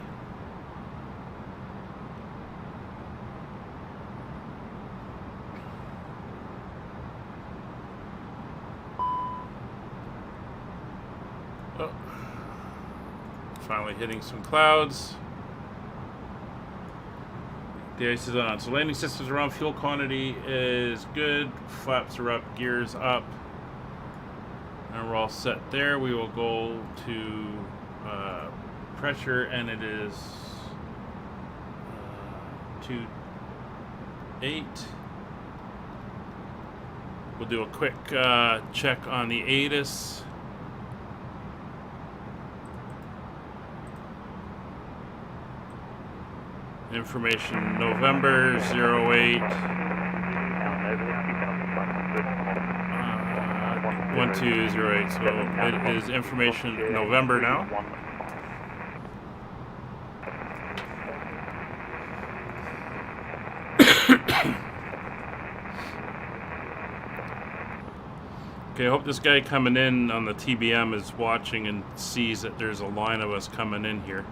A: Oh. Finally hitting some clouds. The ice is on. So landing systems around, fuel quantity is good. Flaps are up, gears up. And we're all set there. We will go to pressure, and it is 2.8. We'll do a quick check on the ATIS. Information November 08 1208. So it is information November now. Okay, I hope this guy coming in on the TBM is watching and sees that there's a line of us coming in here.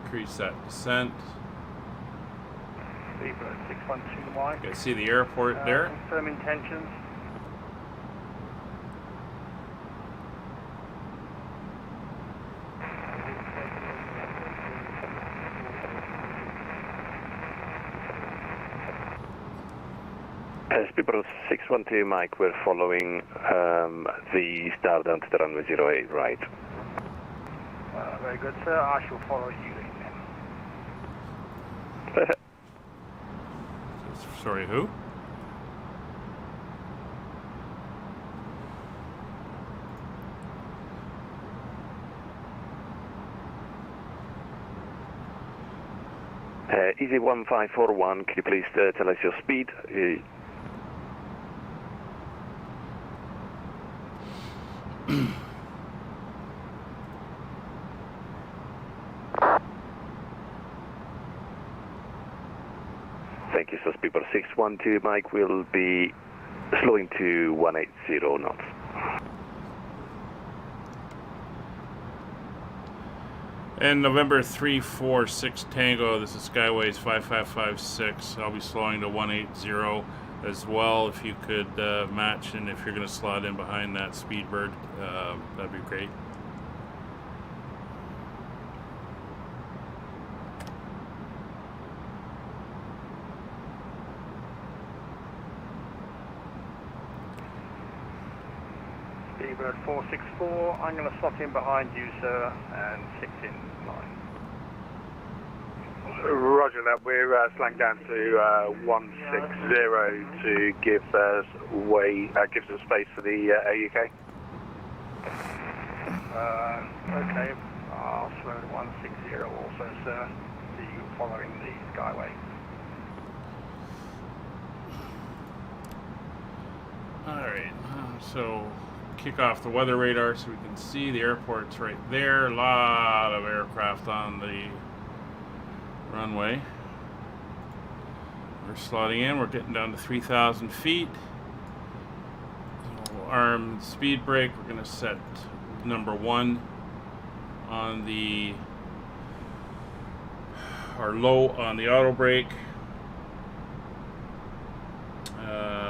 A: Increase that descent.
I: Zebra 612
A: You guys see the airport there?
I: Confirm intentions.
E: Speedbird 612 Mike, we're following the star down to the runway 08, right?
I: Very good, sir. I shall follow you in.
A: Sorry, who?
E: Easy 1541, can you please tell us your speed? Thank you, so Speedbird 612 Mike will be slowing to 180 knots.
A: And November 346 Tango, this is Skyways 5556. I'll be slowing to 180 as well. If you could match, and if you're going to slot in behind that Speedbird, that'd be great.
I: Speedbird 464, I'm going to slot in behind you, sir, and 6 in line.
F: Roger that, we're slowing down to 160 to give some space for the AUK.
I: Okay, I'll slow to 160 also, sir. See you following the Skyway.
A: Alright, so kick off the weather radar so we can see the airport's right there. A lot of aircraft on the runway. We're slotting in, we're getting down to 3,000 feet. So arm speed brake, we're going to set number 1 on the are low on the auto brake.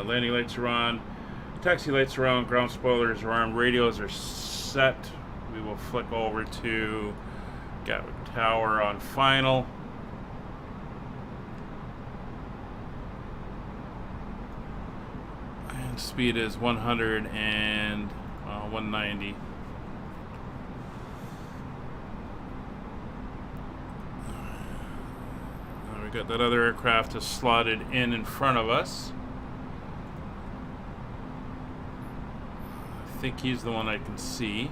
A: Landing lights are on. Taxi lights are on. Ground spoilers are on. Radios are set. We will flick over to Gatwick Tower on final. And speed is 100 and 190. We got that other aircraft is slotted in front of us. I think he's the one I can see.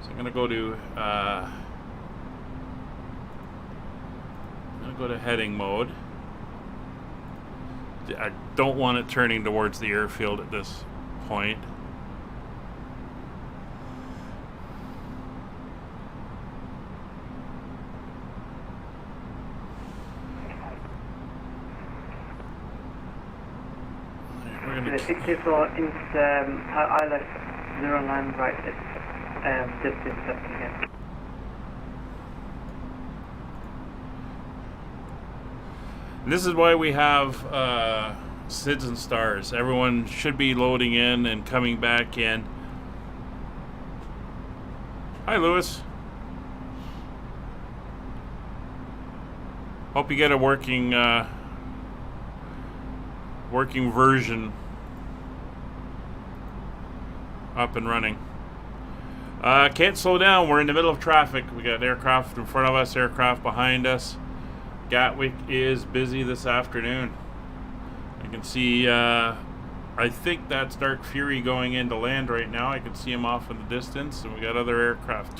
A: So I'm gonna go to heading mode. I don't want it turning towards the airfield at this point.
K: The 64 is I left 09 right, it's just intercepting again.
A: This is why we have SIDS and stars. Everyone should be loading in and coming back in. Hi, Lewis. Hope you get a working version up and running. Can't slow down. We're in the middle of traffic. We got aircraft in front of us, aircraft behind us. Gatwick is busy this afternoon. I can see, I think that's Dark Fury going into land right now. I can see him off in the distance, and we got other aircraft